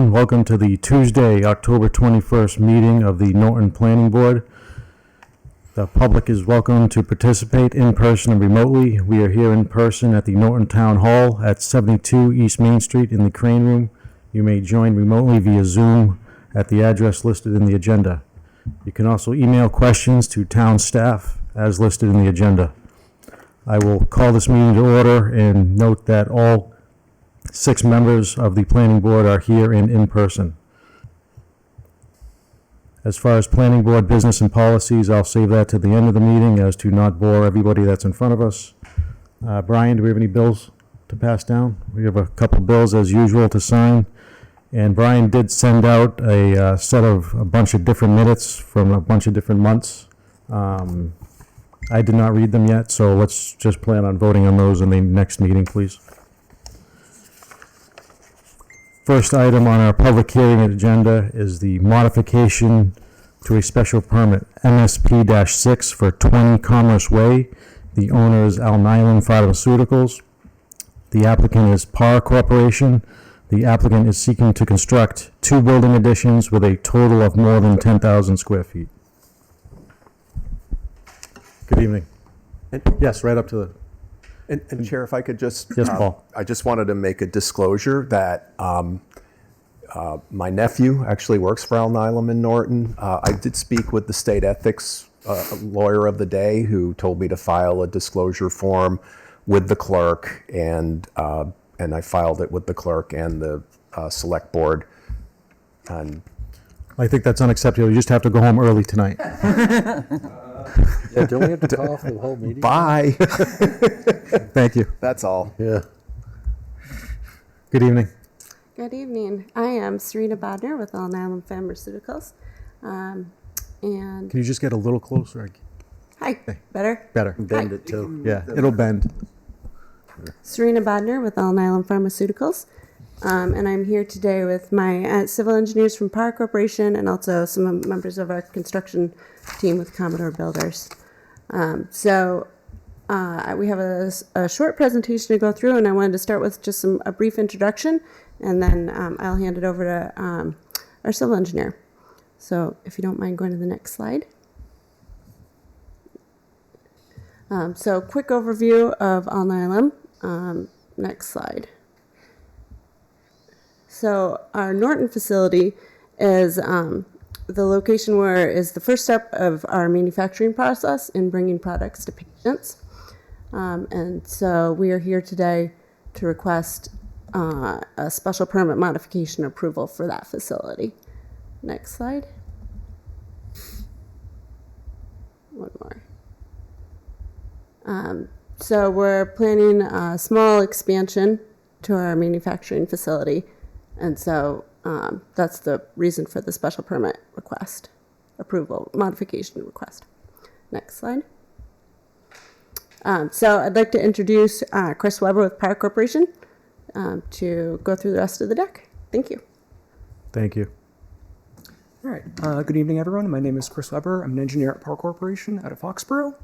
everyone. Welcome to the Tuesday, October 21st meeting of the Norton Planning Board. The public is welcome to participate in person and remotely. We are here in person at the Norton Town Hall at 72 East Main Street in the Crane Room. You may join remotely via Zoom at the address listed in the agenda. You can also email questions to town staff as listed in the agenda. I will call this meeting to order and note that all 6 members of the planning board are here and in person. As far as planning board business and policies, I'll save that to the end of the meeting as to not bore everybody that's in front of us. Brian, do we have any bills to pass down? We have a couple bills as usual to sign. And Brian did send out a set of a bunch of different minutes from a bunch of different months. I did not read them yet, so let's just plan on voting on those in the next meeting, please. First item on our public hearing agenda is the modification to a special permit, MSP-6 for 20 Commerce Way. The owner is Alnylam Pharmaceuticals. The applicant is Par Corporation. The applicant is seeking to construct 2 building additions with a total of more than 10,000 square feet. Good evening. Yes, right up to the... And Chair, if I could just... Yes, Paul. I just wanted to make a disclosure that my nephew actually works for Alnylam in Norton. I did speak with the state ethics lawyer of the day who told me to file a disclosure form with the clerk, and I filed it with the clerk and the select board. And I think that's unacceptable. You just have to go home early tonight. Yeah, don't we have to call off the whole meeting? bye. Thank you. That's all. Yeah. Good evening. Good evening. I am Serena Bodner with Alnylam Pharmaceuticals. And Can you just get a little closer? hi, better? Better. Bend it too. Yeah, it'll bend. Serena Bodner with Alnylam Pharmaceuticals. And I'm here today with my civil engineers from Par Corporation and also some members of our construction team with Commodore Builders. We have a short presentation to go through, and I wanted to start with just a brief introduction, and then I'll hand it over to our civil engineer. So if you don't mind going to the next slide. So quick overview of Alnylam. Next slide. So our Norton facility is the location where is the first step of our manufacturing process in bringing products to patients. And so we are here today to request a special permit modification approval for that facility. Next slide. One more. So we're planning a small expansion to our manufacturing facility. And so that's the reason for the special permit request, approval, modification request. Next slide. So I'd like to introduce Chris Weber with Par Corporation to go through the rest of the deck. Thank you. Thank you. All right. Good evening, everyone. My name is Chris Weber. I'm an engineer at Par Corporation out of Foxborough.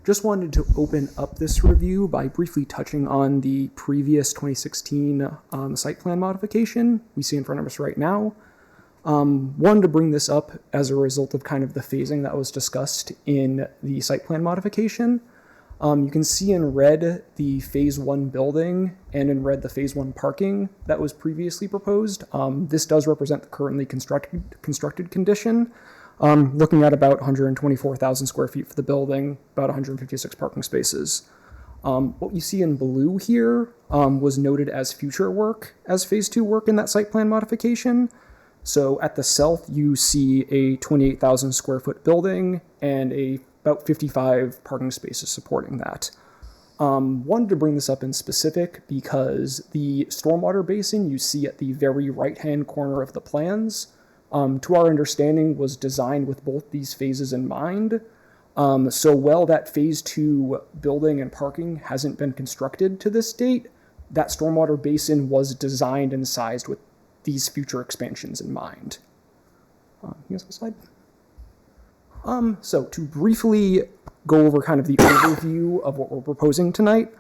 Just wanted to open up this review by briefly touching on the previous 2016 site plan modification we see in front of us right now. Wanted to bring this up as a result of kind of the phasing that was discussed in the site plan modification. You can see in red the phase 1 building and in red the phase 1 parking that was previously proposed. This does represent the currently constructed condition. Looking at about 124,000 square feet for the building, about 156 parking spaces. What you see in blue here was noted as future work as phase 2 work in that site plan modification. So at the south, you see a 28,000 square foot building and about 55 parking spaces supporting that. Wanted to bring this up in specific because the stormwater basin you see at the very right-hand corner of the plans, to our understanding, was designed with both these phases in mind. So while that phase 2 building and parking hasn't been constructed to this date, that stormwater basin was designed and sized with these future expansions in mind. Next slide. So to briefly go over kind of the overview of what we're proposing tonight,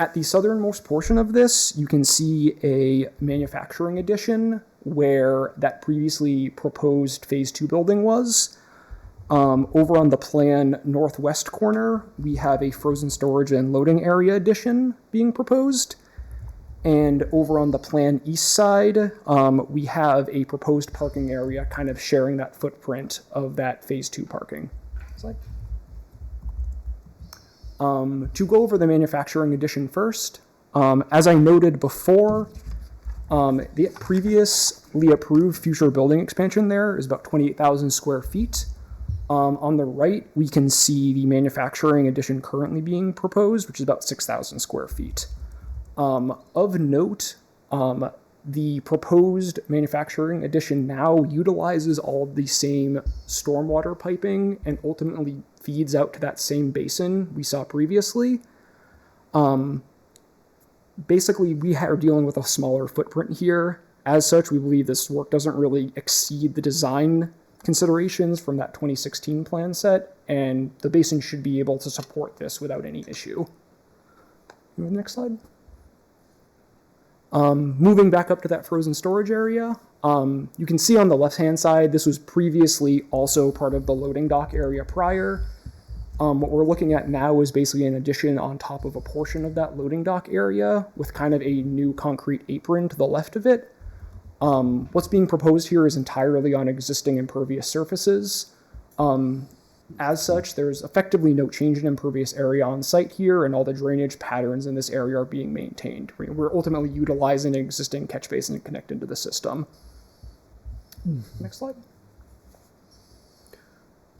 At the southernmost portion of this, you can see a manufacturing addition where that previously proposed Phase 2 building was. Over on the plan northwest corner, we have a frozen storage and loading area addition being proposed. And over on the plan east side, we have a proposed parking area kind of sharing that footprint of that Phase 2 parking. Slide. To go over the manufacturing addition first, as I noted before, the previously approved future building expansion there is about 28,000 square feet. On the right, we can see the manufacturing addition currently being proposed, which is about 6,000 square feet. Of note, the proposed manufacturing addition now utilizes all of the same stormwater piping and ultimately feeds out to that same basin we saw previously. Basically, we are dealing with a smaller footprint here. As such, we believe this work doesn't really exceed the design considerations from that 2016 plan set, and the basin should be able to support this without any issue. Next slide. Moving back up to that frozen storage area, you can see on the left-hand side, this was previously also part of the loading dock area prior. What we're looking at now is basically an addition on top of a portion of that loading dock area with kind of a new concrete apron to the left of it. What's being proposed here is entirely on existing impervious surfaces. As such, there's effectively no change in impervious area on site here, and all the drainage patterns in this area are being maintained. We're ultimately utilizing an existing catch basin to connect into the system. Next slide.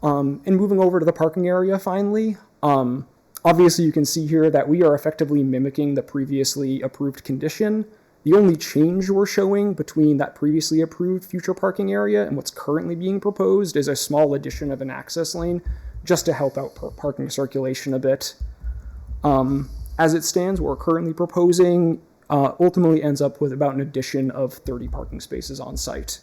And moving over to the parking area finally, obviously you can see here that we are effectively mimicking the previously approved condition. The only change we're showing between that previously approved future parking area and what's currently being proposed is a small addition of an access lane just to help out parking circulation a bit. As it stands, what we're currently proposing ultimately ends up with about an addition of 30 parking spaces on site.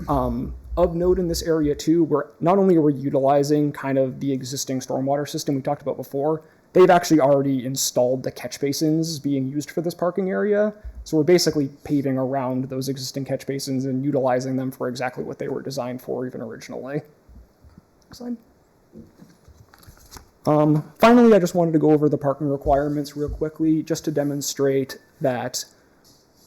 Of note in this area too, not only are we utilizing kind of the existing stormwater system we talked about before, they've actually already installed the catch basins being used for this parking area. So we're basically paving around those existing catch basins and utilizing them for exactly what they were designed for even originally. Next slide. Finally, I just wanted to go over the parking requirements real quickly just to demonstrate that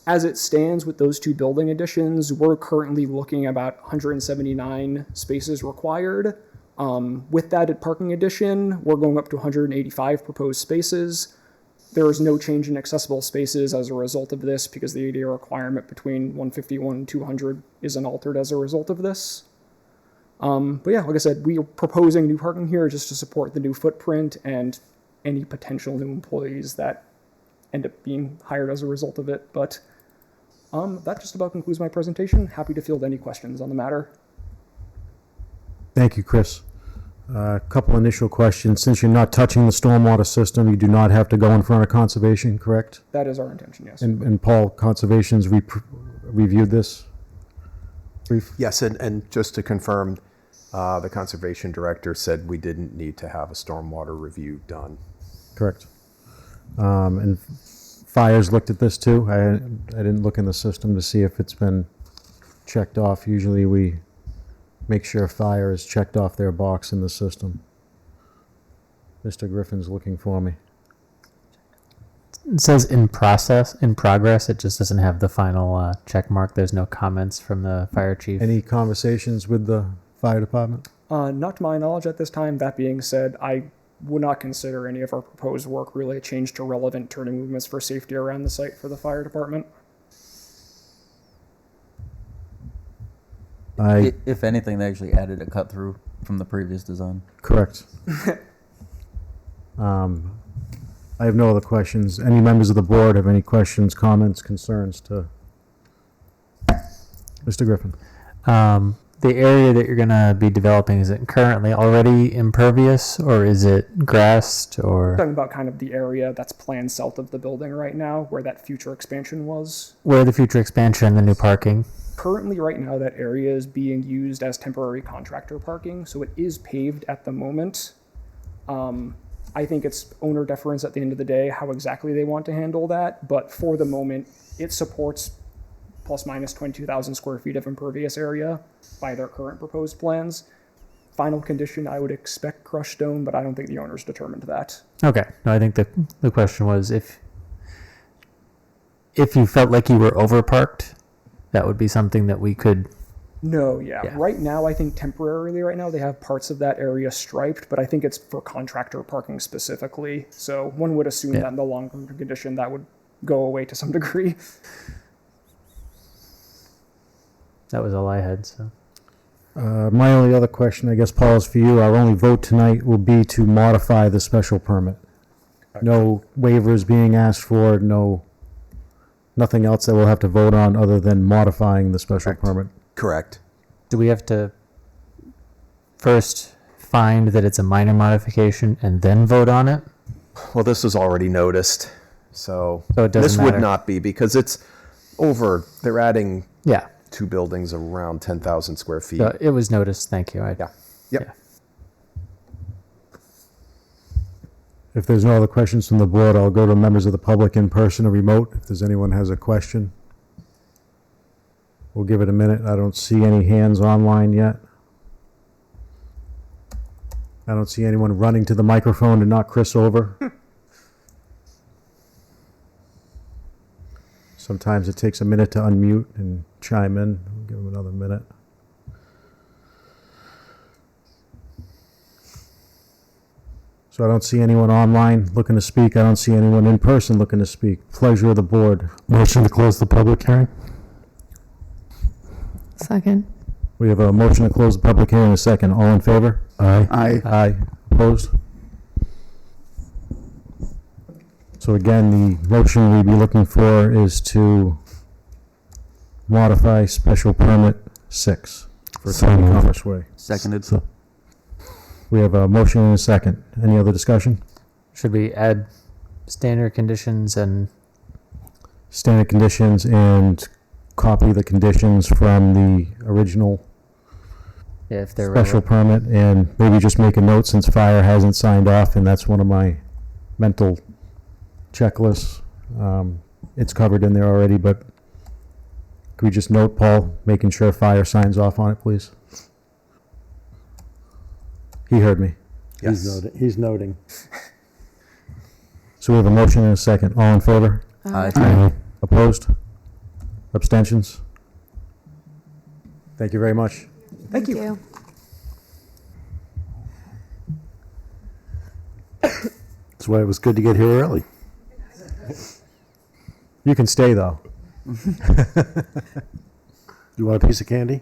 as it stands with those two building additions, we're currently looking about 179 spaces required. With that parking addition, we're going up to 185 proposed spaces. There is no change in accessible spaces as a result of this because the ADA requirement between 151 and 200 isn't altered as a result of this. But yeah, like I said, we are proposing new parking here just to support the new footprint and any potential new employees that end up being hired as a result of it. But that just about concludes my presentation. Happy to field any questions on the matter. Thank you, Chris. A couple initial questions. Since you're not touching the stormwater system, you do not have to go in front of Conservation, correct? That is our intention, yes. And Paul, Conservation's reviewed this brief? Yes, and just to confirm, the conservation director said we didn't need to have a stormwater review done. Correct. And Fire's looked at this too. I didn't look in the system to see if it's been checked off. Usually we make sure Fire is checked off their box in the system. Mr. Griffin's looking for me. It says in progress. It just doesn't have the final check mark. There's no comments from the fire chief. Any conversations with the fire department? Not to my knowledge at this time. That being said, I would not consider any of our proposed work really a change to relevant turning movements for safety around the site for the fire department. If anything, they actually added a cut through from the previous design. Correct. I have no other questions. Any members of the board have any questions, comments, concerns to Mr. Griffin? The area that you're going to be developing, is it currently already impervious or is it grassed or? Talking about kind of the area that's planned south of the building right now where that future expansion was. Where the future expansion and the new parking? Currently right now that area is being used as temporary contractor parking, so it is paved at the moment. I think it's owner deference at the end of the day, how exactly they want to handle that. But for the moment, it supports plus minus 22,000 square feet of impervious area by their current proposed plans. Final condition, I would expect crushed stone, but I don't think the owner's determined that. Okay. No, I think the question was if you felt like you were overparked, that would be something that we could. No, yeah. Yeah. Right now, I think temporarily right now, they have parts of that area striped, but I think it's for contractor parking specifically. So one would assume that in the long-term condition, that would go away to some degree. That was all I had. So My only other question, I guess, Paul, is for you. Our only vote tonight will be to modify the special permit. No waivers being asked for, nothing else that we'll have to vote on other than modifying the special permit. Correct. do we have to first find that it's a minor modification and then vote on it? Well, this was already noticed, so So it doesn't this matter. would not be because it's over. They're adding Yeah. 2 buildings around 10,000 square feet. So it was noticed. Thank you. Yeah. Yep. Yeah. If there's no other questions from the board, I'll go to members of the public in person or remote. If there's anyone has a question. We'll give it a minute. I don't see any hands online yet. I don't see anyone running to the microphone to knock Chris over. Sometimes it takes a minute to unmute and chime in. We'll give him another minute. So I don't see anyone online looking to speak. I don't see anyone in person looking to speak. Pleasure of the board. Motion to close the public hearing. Second. We have a motion to close the public hearing in a second. All in favor? Aye. Aye. Aye. Opposed? So again, the motion we'd be looking for is to modify special permit 6 for 20 Commerce Way. Seconded. We have a motion and a second. Any other discussion? Should we add standard conditions and Standard conditions and copy the conditions from the original if they're special permit, and maybe just make a note since fire hasn't signed off, and that's one of my mental checklists. It's covered in there already, but could we just note, Paul, making sure fire signs off on it, please? He heard me. Yes. He's noting. So we have a motion and a second. All in favor? Aye. Opposed? Abstentions? Thank you very much. Thank you. That's why it was good to get here early. You can stay, though. You want a piece of candy?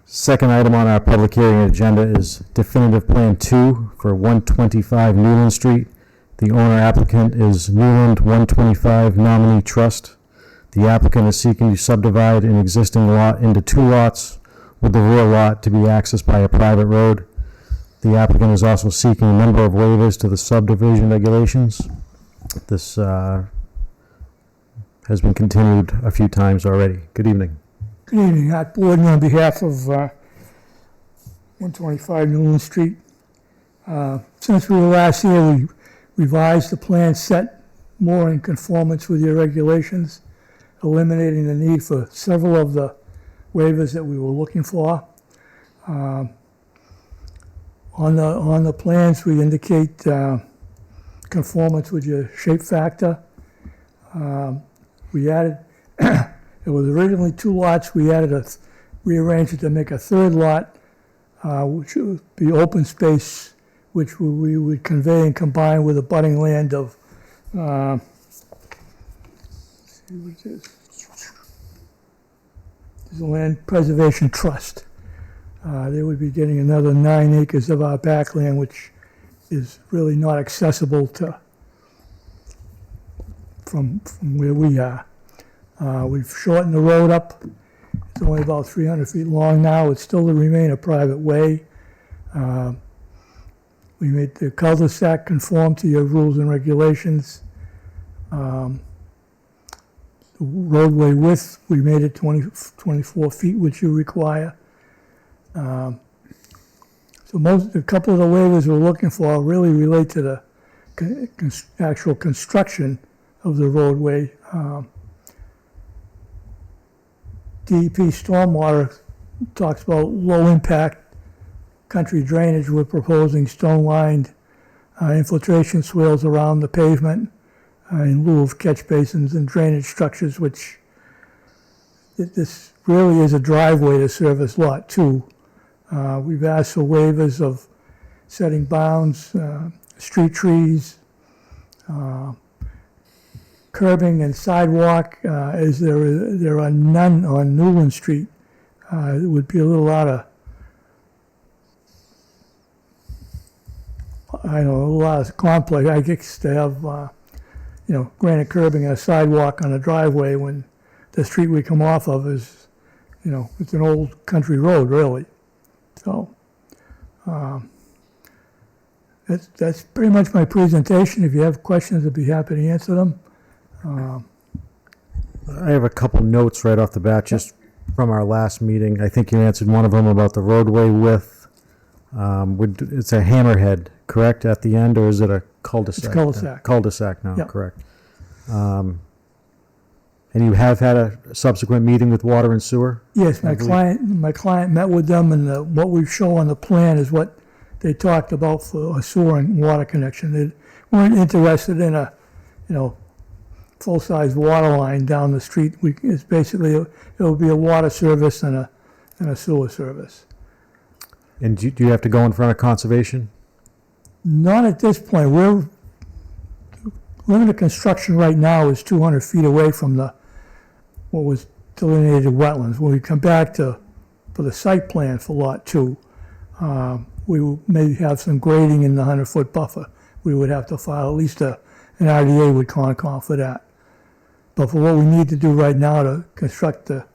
Second item on our public hearing agenda is definitive plan 2 for 125 Newland Street. The owner applicant is Newland 125 Nominee Trust. The applicant is seeking to subdivide an existing lot into 2 lots, with the rear lot to be accessed by a private road. The applicant is also seeking a number of waivers to the subdivision regulations. This has been continued a few times already. Good evening. Good evening, Art Borden on behalf of 125 Newland Street. Since we were last here, we revised the plan set more in conformance with your regulations, eliminating the need for several of the waivers that we were looking for. On the plans, we indicate conformance with your shape factor. We added, it was originally 2 lots, we rearranged it to make a 3rd lot, which would be open space, which we would convey and combine with abutting land of, let's see what it is. There's a Land Preservation Trust. They would be getting another 9 acres of our backland, which is really not accessible to, from where we are. We've shortened the road up. It's only about 300 feet long now. It's still to remain a private way. We made the cul-de-sac conform to your rules and regulations. The roadway width, we made it 24 feet, which you require. So a couple of the waivers we're looking for really relate to the actual construction of the roadway. DEP stormwater talks about low-impact country drainage. We're proposing stone-lined infiltration swales around the pavement in lieu of catch basins and drainage structures, which this really is a driveway to service Lot 2. We've asked for waivers of setting bounds, street trees, curbing and sidewalk, as there are none on Newland Street. It would be a little out of, a lot of complex, I guess, to have, granite curbing and a sidewalk on a driveway when the street we come off of is, it's an old country road, really. So, that's pretty much my presentation. If you have questions, I'd be happy to answer them. I have a couple notes right off the bat, just from our last meeting. I think you answered one of them about the roadway width. It's a hammerhead, correct, at the end, or is it a cul-de-sac? It's cul-de-sac. Cul-de-sac now, Yep. correct. And you have had a subsequent meeting with water and sewer? Yes, my client met with them, and what we show on the plan is what they talked about for a sewer and water connection. They weren't interested in a, full-size water line down the street. It's basically, it'll be a water service and a sewer service. And do you have to go in front of conservation? Not at this point. We're limited construction right now is 200 feet away from what was delineated wetlands. When we come back for the site plan for Lot 2, we will maybe have some grading in the 100-foot buffer. We would have to file at least an RDA with Concom for that. But for what we need to do right now to construct the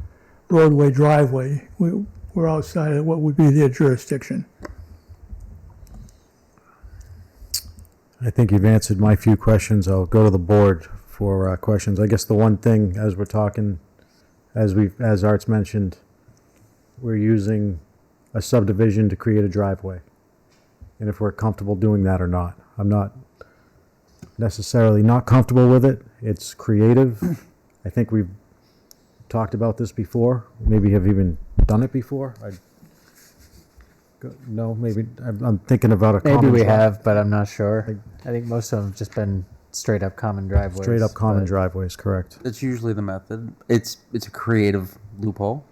roadway driveway, we're outside of what would be their jurisdiction. I think you've answered my few questions. I'll go to the board for questions. I guess the one thing, as we're talking, as Art's mentioned, we're using a subdivision to create a driveway. And if we're comfortable doing that or not. I'm not necessarily not comfortable with it. It's creative. I think we've talked about this before. Maybe have even done it before. No, maybe I'm thinking about a Maybe common we drive- have, but I'm not sure. I think most of them have just been straight up common driveways. Straight up common but- driveways, correct. That's usually the method. It's a creative loophole.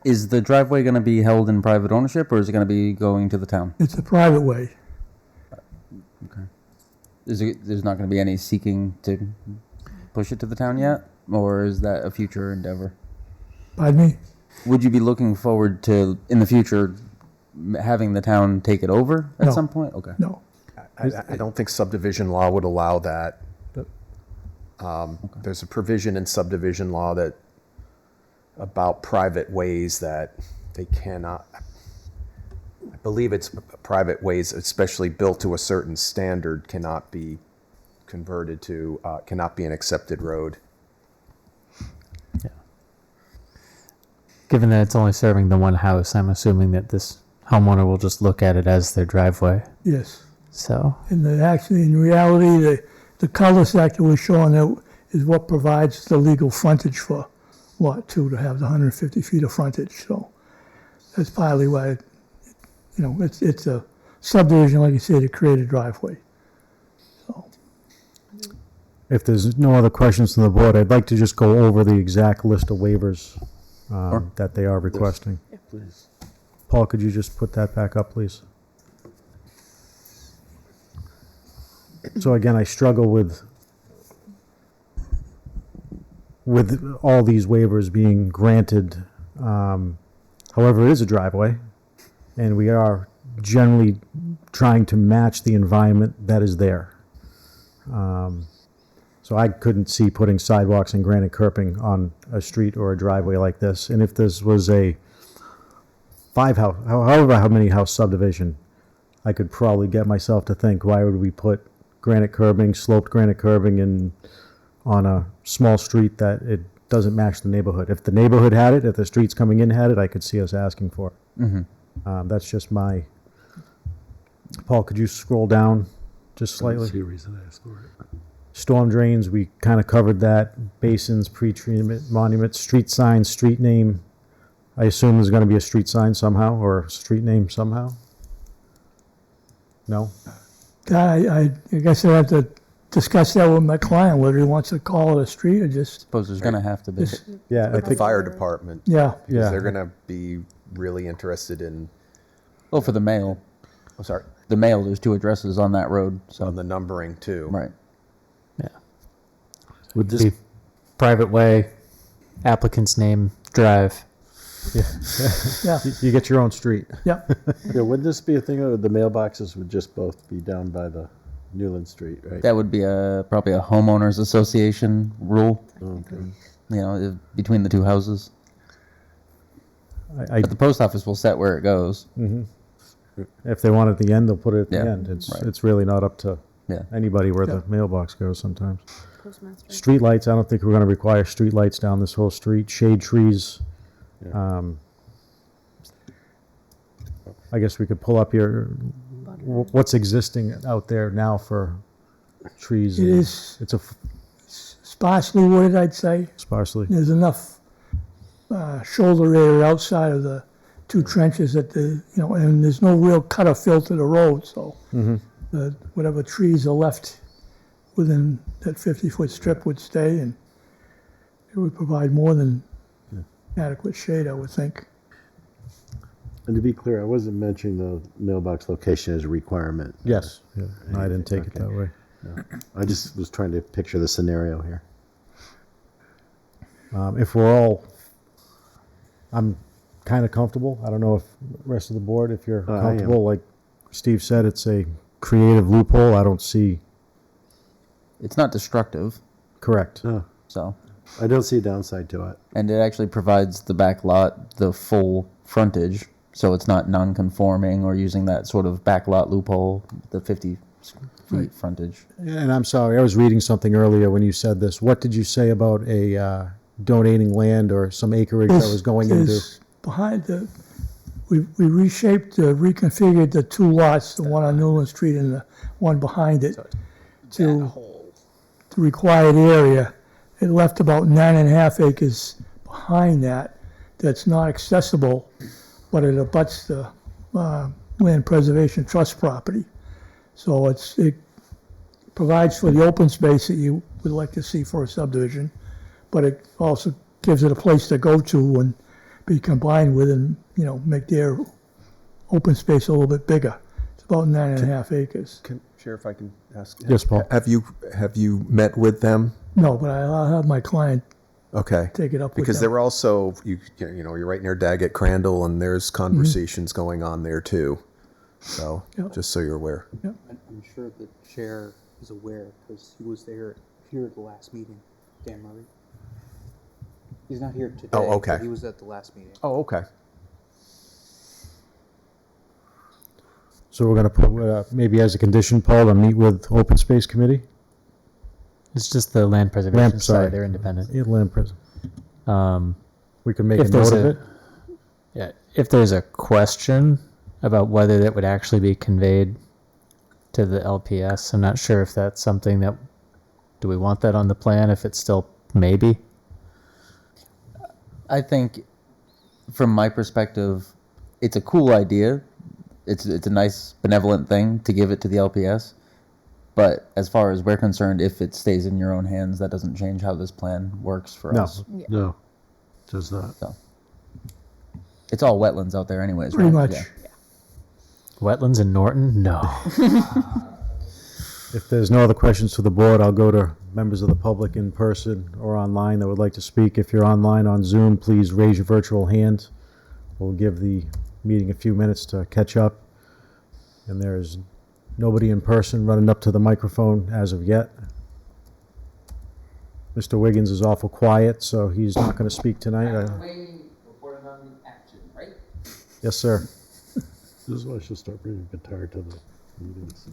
Is the driveway going to be held in private ownership, or is it going to be going to the town? It's a private way. There's not going to be any seeking to push it to the town yet, or is that a future endeavor? Pardon me? Would you be looking forward to, in the future, having the town take it over at No. some point? Okay. No. I don't think subdivision law would allow that. There's a provision in subdivision law about private ways that they cannot, I believe it's private ways, especially built to a certain standard, cannot be converted to, cannot be an accepted road. Given that it's only serving the one house, I'm assuming that this homeowner will just look at it as their driveway. Yes. So, In reality, the cul-de-sac that we're showing there is what provides the legal frontage for Lot 2 to have the 150 feet of frontage. So that's partly why, it's a subdivision, like you say, to create a driveway. So, If there's no other questions from the board, I'd like to just go over the exact list of waivers that they are requesting. Please. Paul, could you just put that back up, please? So again, I struggle with all these waivers being granted. However, it is a driveway, and we are generally trying to match the environment that is there. So I couldn't see putting sidewalks and granite curbing on a street or a driveway like this. And if this was a however how many house subdivision, I could probably get myself to think, why would we put granite curbing, sloped granite curbing on a small street that it doesn't match the neighborhood? If the neighborhood had it, if the streets coming in had it, I could see us asking for it. Mm-hmm. That's just my, Paul, could you scroll down just slightly? See a reason to ask for it. Storm drains, we kind of covered that. Basins, pre-treatment, monuments, street signs, street name. I assume there's going to be a street sign somehow, or a street name somehow? No? I guess I have to discuss that with my client, whether he wants to call it a street or just, Suppose there's going to have to be. just Yeah, I With the think, fire department, yeah. because Yeah. they're going to be really interested in Well, for the mail. oh, sorry, The mail, there's 2 addresses on that road. So on the numbering too. right. Would this, The private way, applicant's name, drive. Yeah, you get your own street. yeah. yeah, would this be a thing where the mailboxes would just both be down by the Newland Street, right? That would be probably a homeowners association rule. Okay. You know, between the 2 houses. I, But the post office will set where it goes. if they want it at the end, they'll put it at the Yeah, end. It's, right. it's really not up to Yeah. anybody where the mailbox goes sometimes. Postmaster. Street lights, I don't think we're going to require street lights down this whole street. Shade trees. I guess we could pull up here, what's existing out there now for trees? It is It's a sparsely wooded, I'd say. sparsely. There's enough shoulder area outside of the 2 trenches that and there's no real cutter fill to the road, so whatever trees are left within that 50-foot strip would stay, and it would provide more than adequate shade, I would think. And to be clear, I wasn't mentioning the mailbox location as a requirement. Yes. Yeah. No, I didn't take it that way. I just was trying to picture the scenario here. If we're all, I'm kind of comfortable. I don't know if the rest of the board, if you're I am. comfortable. Like Steve said, it's a creative loophole. I don't see. It's not destructive. Correct. No, So, I don't see a downside to it. and it actually provides the back lot the full frontage. So it's not non-conforming or using that sort of back lot loophole, the 50 feet frontage. And I'm sorry, I was reading something earlier when you said this. What did you say about a donating land or some acreage that was going into? Is behind we reshaped, reconfigured the 2 lots, the one on Newland Street and the one behind it, to the required area. It left about 9.5 acres behind that's not accessible, but it abuts the Land Preservation Trust property. So it provides for the open space that you would like to see for a subdivision, but it also gives it a place to go to and be combined with and, make their open space a little bit bigger. It's about 9.5 acres. Sheriff, I can ask. Yes, Paul. Have you met with them? No, but I'll have my client Okay. take it up with Because them. there were also you're right near Daggett Crandall, and there's conversations going on there too. So Yep. just so you're aware. I'm sure the chair is aware because he was here at the last meeting, Dan Murray. He's not here today. Oh, okay. But he was at the last meeting. Oh, okay. So we're going to put, maybe as a condition, Paul, to meet with Open Space Committee? It's just the land preservation sorry. side. They're independent. Yeah, land pres- Um, We can make a If there's note of a- it. yeah, if there's a question about whether that would actually be conveyed to the LPS, I'm not sure if that's something that, do we want that on the plan if it's still maybe? I think, from my perspective, it's a cool idea. It's a nice benevolent thing to give it to the LPS. But as far as we're concerned, if it stays in your own hands, that doesn't change how this plan works for No. us. No, does not. So it's all wetlands out there, anyways. Pretty right? much. Yeah. Wetlands in Norton? No. If there's no other questions to the board, I'll go to members of the public in person or online that would like to speak. If you're online on Zoom, please raise your virtual hand. We'll give the meeting a few minutes to catch up. And there's nobody in person running up to the microphone as of yet. Mr. Wiggins is awful quiet, so he's not going to speak tonight. Yes, sir. This is why I should start bringing guitar to the meetings.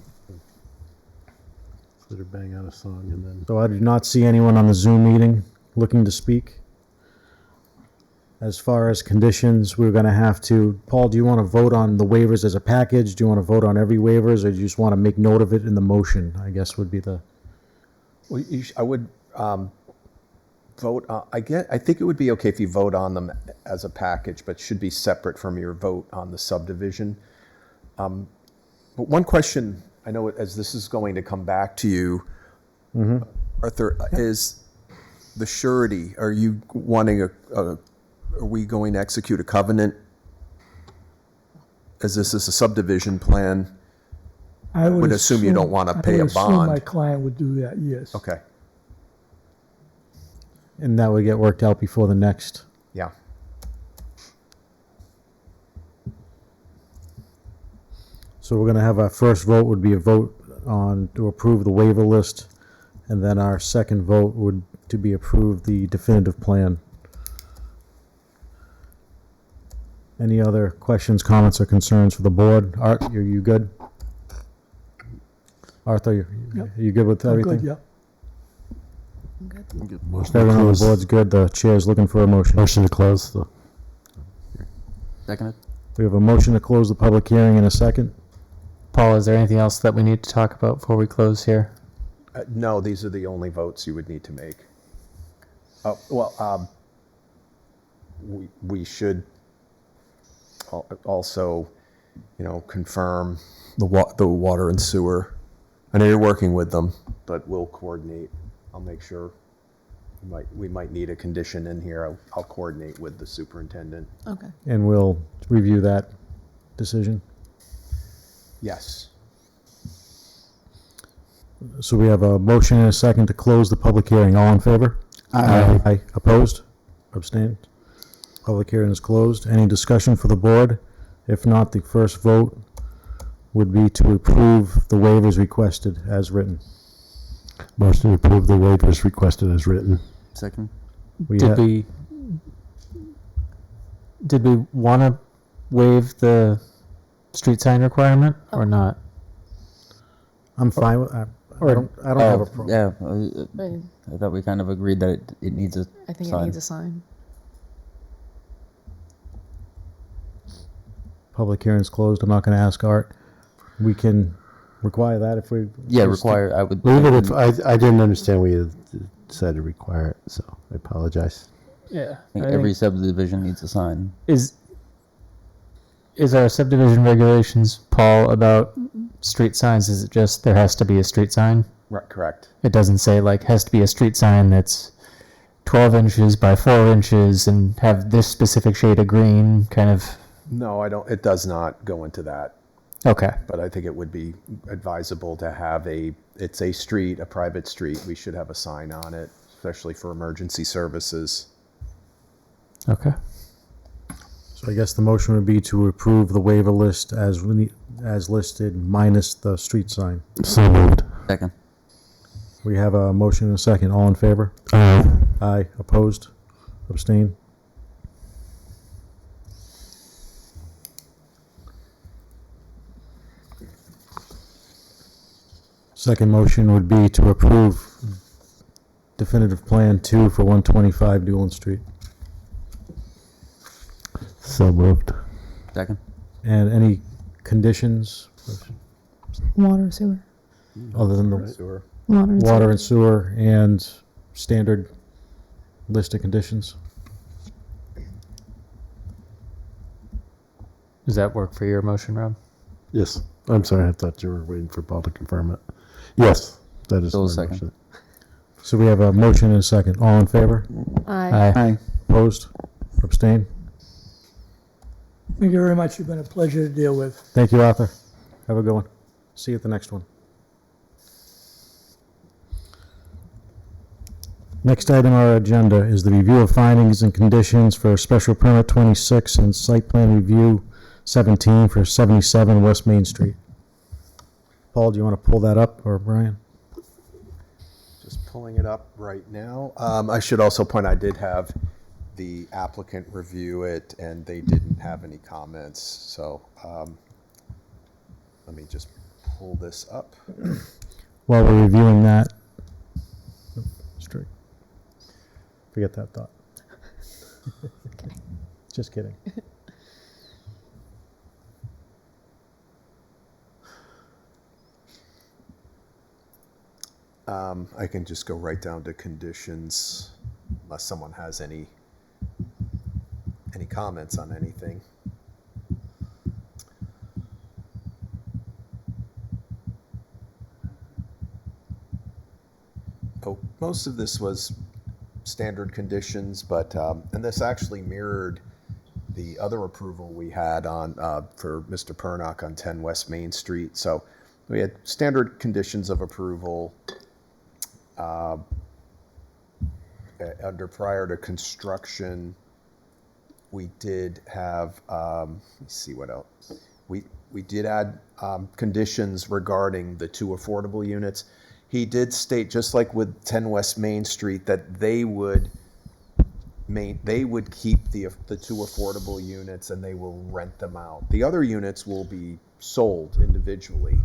Let her bang out a song and then. So I do not see anyone on the Zoom meeting looking to speak. As far as conditions, we're gonna have to, Paul, do you want to vote on the waivers as a package? Do you want to vote on every waivers, or do you just want to make note of it in the motion, I guess would be the, Well, I would vote, I think it would be okay if you vote on them as a package, but should be separate from your vote on the subdivision. But one question, I know as this is going to come back to you, Arthur, is the surety. Are you wanting are we going to execute a covenant? As this is a subdivision plan? I would assume you don't wanna pay a I would assume bond. my client would do that, yes. Okay, and that would get worked out before the next. yeah. So we're gonna have our first vote would be a vote on, to approve the waiver list, and then our second vote would to be approve the definitive plan. Any other questions, comments, or concerns for the board? Art, you good? Arthur, you good with I'm everything? good, yeah. Motion to Everyone on the close. board's good, the chair's looking for a motion. Motion to close. The Seconded. We have a motion to close the public hearing in a second. Paul, is there anything else that we need to talk about before we close here? No, these are the only votes you would need to make. We should also, confirm the water and sewer. I know you're working with them, but we'll coordinate. I'll make sure. We might need a condition in here. I'll coordinate with the superintendent. Okay. And we'll review that decision. Yes. So we have a motion and a second to close the public hearing. All in favor? Aye. Aye. Opposed? Abstained? Public hearing is closed. Any discussion for the board? If not, the first vote would be to approve the waivers requested as written. motion to approve the waivers requested as written. Second. Did we want to waive the street sign requirement or not? I'm fine with, I don't have a problem. Yeah, Right. I thought we kind of agreed that it needs a I think sign. it needs a sign. Public hearing is closed. I'm not going to ask Art. We can require that if we. Yeah, require, I would. Leave it if, I didn't understand we had said to require it, so I apologize. Yeah. I think every subdivision needs a sign. Is our subdivision regulations, Paul, about street signs, is it just there has to be a street sign? Right, correct. It doesn't say like has to be a street sign that's 12 inches by 4 inches and have this specific shade of green kind of. No, I don't. It does not go into that. Okay. But I think it would be advisable to have it's a street, a private street. We should have a sign on it, especially for emergency services. Okay. So I guess the motion would be to approve the waiver list as listed minus the street sign. So moved. Second. We have a motion and a second. All in favor? Aye. Aye. Opposed? Abstain? Second motion would be to approve definitive plan 2 for 125 Newland Street. So moved. Second. And any conditions Water, sewer. other than the Sewer. Water and water and sewer and standard list of conditions? Does that work for your motion, Rob? Yes. I'm sorry, I thought you were waiting for Paul to confirm it. Yes, that is Still a my second. motion. So we have a motion and a second. All in favor? Aye. Aye. Opposed? Abstain? Thank you very much. You've been a pleasure to deal with. Thank you, Arthur. Have a good one. See you at the next one. Next item on our agenda is the review of findings and conditions for special permit 26 and site plan review 17 for 77 West Main Street. Paul, do you want to pull that up, or Brian? Just pulling it up right now. I should also point, I did have the applicant review it, and they didn't have any comments. So let me just pull this up. While we're reviewing that, straight. Forget that thought. Just kidding. I can just go right down to conditions unless someone has any comments on anything. Oh, most of this was standard conditions, but and this actually mirrored the other approval we had on for Mr. Pernock on 10 West Main Street. So we had standard conditions of approval. Under prior to construction, we did have, let's see what else. We did add conditions regarding the 2 affordable units. He did state, just like with 10 West Main Street, that they would keep the 2 affordable units and they will rent them out. The other units will be sold individually,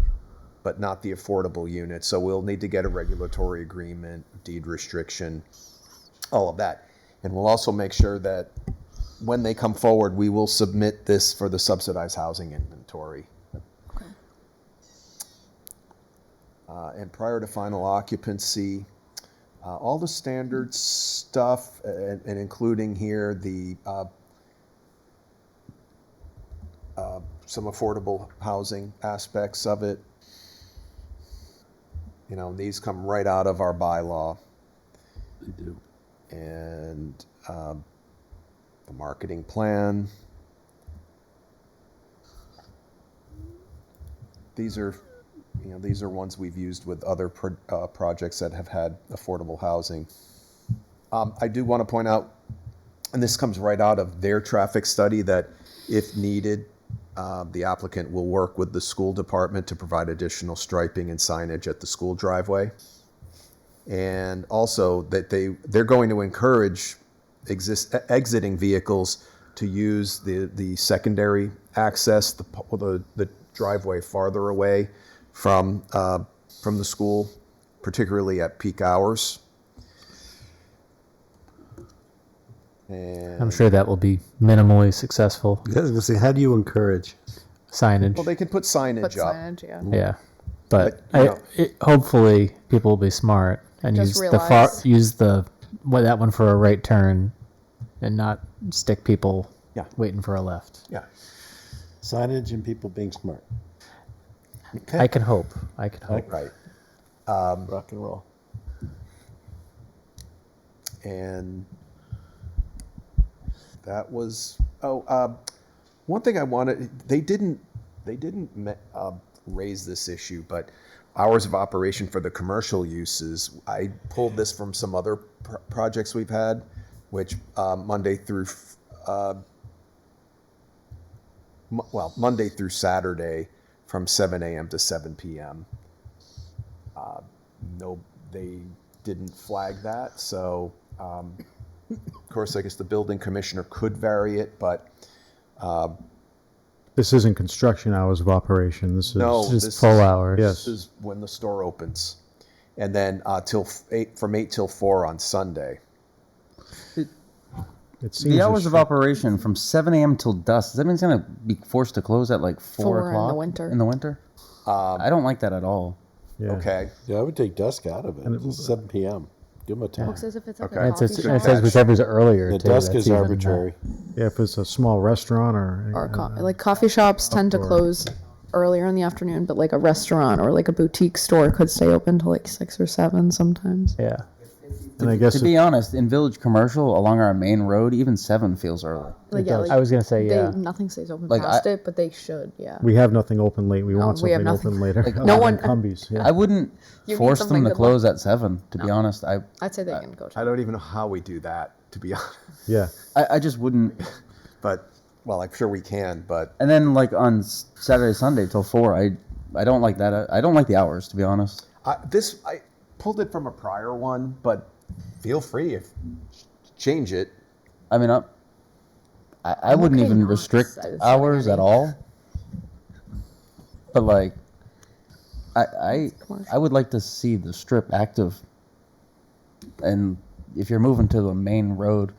but not the affordable units. So we'll need to get a regulatory agreement, deed restriction, all of that. And we'll also make sure that when they come forward, we will submit this for the subsidized housing inventory. Okay. And prior to final occupancy, all the standard stuff, and including here the some affordable housing aspects of it. You know, these come right out of our bylaw. They do. And the marketing plan. These are ones we've used with other projects that have had affordable housing. I do want to point out, and this comes right out of their traffic study, that if needed, the applicant will work with the school department to provide additional striping and signage at the school driveway. And also that they're going to encourage exiting vehicles to use the secondary access, the driveway farther away from the school, particularly at peak hours. And I'm sure that will be minimally successful. I was gonna say, how do you encourage? Signage. well, they can put signage Put up. signage, yeah. Yeah, but But, you know. hopefully people will be smart and Just use realize- that one for a right turn, and not stick people Yeah. waiting for a left. Yeah. Signage and people being smart. I can hope. I can hope. Right. Rock and roll. And that was one thing I wanted. They didn't raise this issue, but hours of operation for the commercial uses. I pulled this from some other projects we've had, which Monday through Saturday from 7 a.m. to 7 p.m. No, they didn't flag that. So, of course, I guess the building commissioner could vary it, but This isn't construction hours of operation. This is no, Just this full is, hours. Yes. This is when the store opens, and then from 8 till 4 on Sunday. It seems The hours of restrict- operation from 7 a.m. till dusk. Does that mean it's going to be forced to close at like 4 4 in the o'clock? winter. In the winter? I don't like that at all. Yeah. Okay. Yeah, I would take dusk out of it. And it- It's 7 p.m. Give them a time. Looks as if it's like Okay. a It coffee says, shop it says whichever's earlier. The too. dusk That's is even, arbitrary. Yeah, if it's a small restaurant or. or like coffee shops tend to Outdoor. close earlier in the afternoon, but like a restaurant or like a boutique store could stay open till like 6 or 7 sometimes. Yeah. And I guess To be honest, in Village Commercial, along our main road, even 7 feels early. Like, yeah, does. like I was gonna say, yeah. nothing stays open Like, past it, but they should, yeah. we have nothing open late. We want we have something nothing. open later. Like, other no than one- Cumbies, yeah. I wouldn't You need force them something to that close at 7, to be honest. I'd say they can go to. I don't even know how we do that, to be honest. Yeah. I just wouldn't. But well, I'm sure we can. But And then like on Saturday, Sunday till 4, I don't like that. I don't like the hours, to be honest. I pulled it from a prior one, but feel free if change it. I mean, I wouldn't okay even not restrict setting hours any. at all. But like, I would like to see the strip active. And if you're moving to the main road,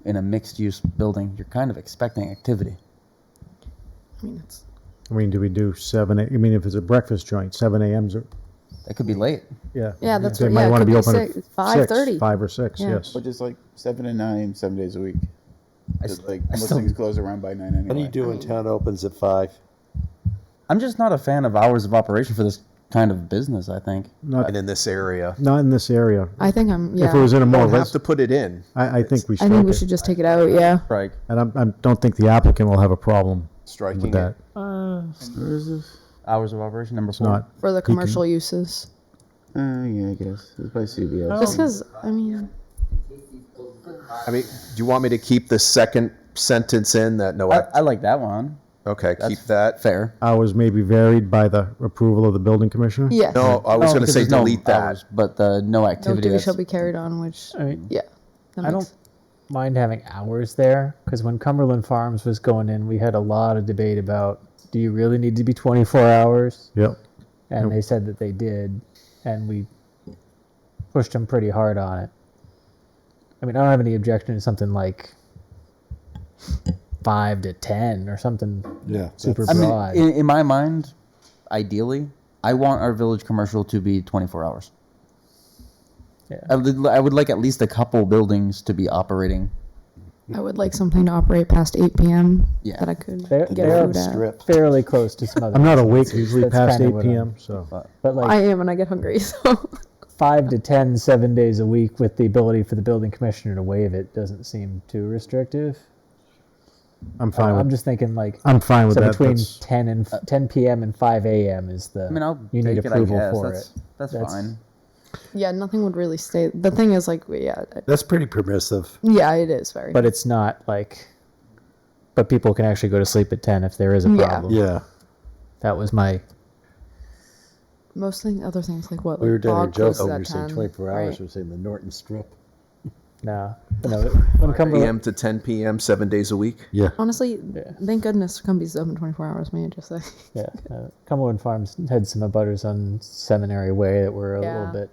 in a mixed-use building, you're kind of expecting activity. I mean, it's I mean, do we do 7 I mean, if it's a breakfast joint, 7 a.m.'s, That could be late. yeah. Yeah, that's They right. might Yeah, it want to could be be open at 6, 5:30. 5 or 6, Yeah. yes. But just like 7 to 9, 7 days a week. Just like I most still- things close around by 9 anyway. What do you do when town opens at 5? I'm just not a fan of hours of operation for this kind of business, I think. And in this area, Not in this area. I think I'm. Yeah. If it was in a you more, don't have to put it in. I think we I think we strike should it. just take it out. Yeah. Right. And I don't think the applicant will have a problem Striking with it. that. Hours of operation, number 4. Not, For the commercial uses. Yeah, I guess. It's by CVS. Just because, I mean, I mean, do you want me to keep the second sentence in that no? I like that one. Okay, keep that. Fair. hours may be varied by the approval of the building commissioner? yeah. No, I was No, going to because say there's no delete that. hours, but the no No activity. duty that's- shall be carried on, which, I mean, yeah. That I makes- don't mind having hours there because when Cumberland Farms was going in, we had a lot of debate about do you really need to be 24 hours? Yep. And they said that they did, and we pushed them pretty hard on it. I mean, I don't have any objection to something like 5 to 10 or something Yeah. super I broad. mean, in my mind, ideally, I want our village commercial to be 24 hours. Yeah. I would like at least a couple buildings to be operating. I would like something to operate past 8 p.m. Yeah. that I could They're- get they're food at. Strip. fairly close to some other. I'm not awake businesses. usually That's past kinda 8 what I'm- p.m., so. But like I am when I get hungry, so. 5 to 10, 7 days a week with the ability for the building commissioner to waive it doesn't seem too restrictive. I'm fine I'm with, just thinking like I'm fine with so that. between That's- 10 and 10 p.m. and 5 a.m. is the I mean, I'll you need take it, I approval guess. for That's, it. that's That's- fine. Yeah, nothing would really stay. The thing is, like, yeah, That's pretty permissive. yeah, it is very. But it's not like but people can actually go to sleep at 10 if there is a Yeah. problem. Yeah. That was my most other things like what, We were like doing a Bog joke closes when we at were saying 10, 24 hours. right? We were saying the Norton Strip. no. When Cumberland, PM to 10 p.m. 7 days a week. Yeah. Honestly, thank goodness Cumby's open 24 hours. May I just say? yeah, Cumberland Farms had some abutters on Seminary Way that were a Yeah. little bit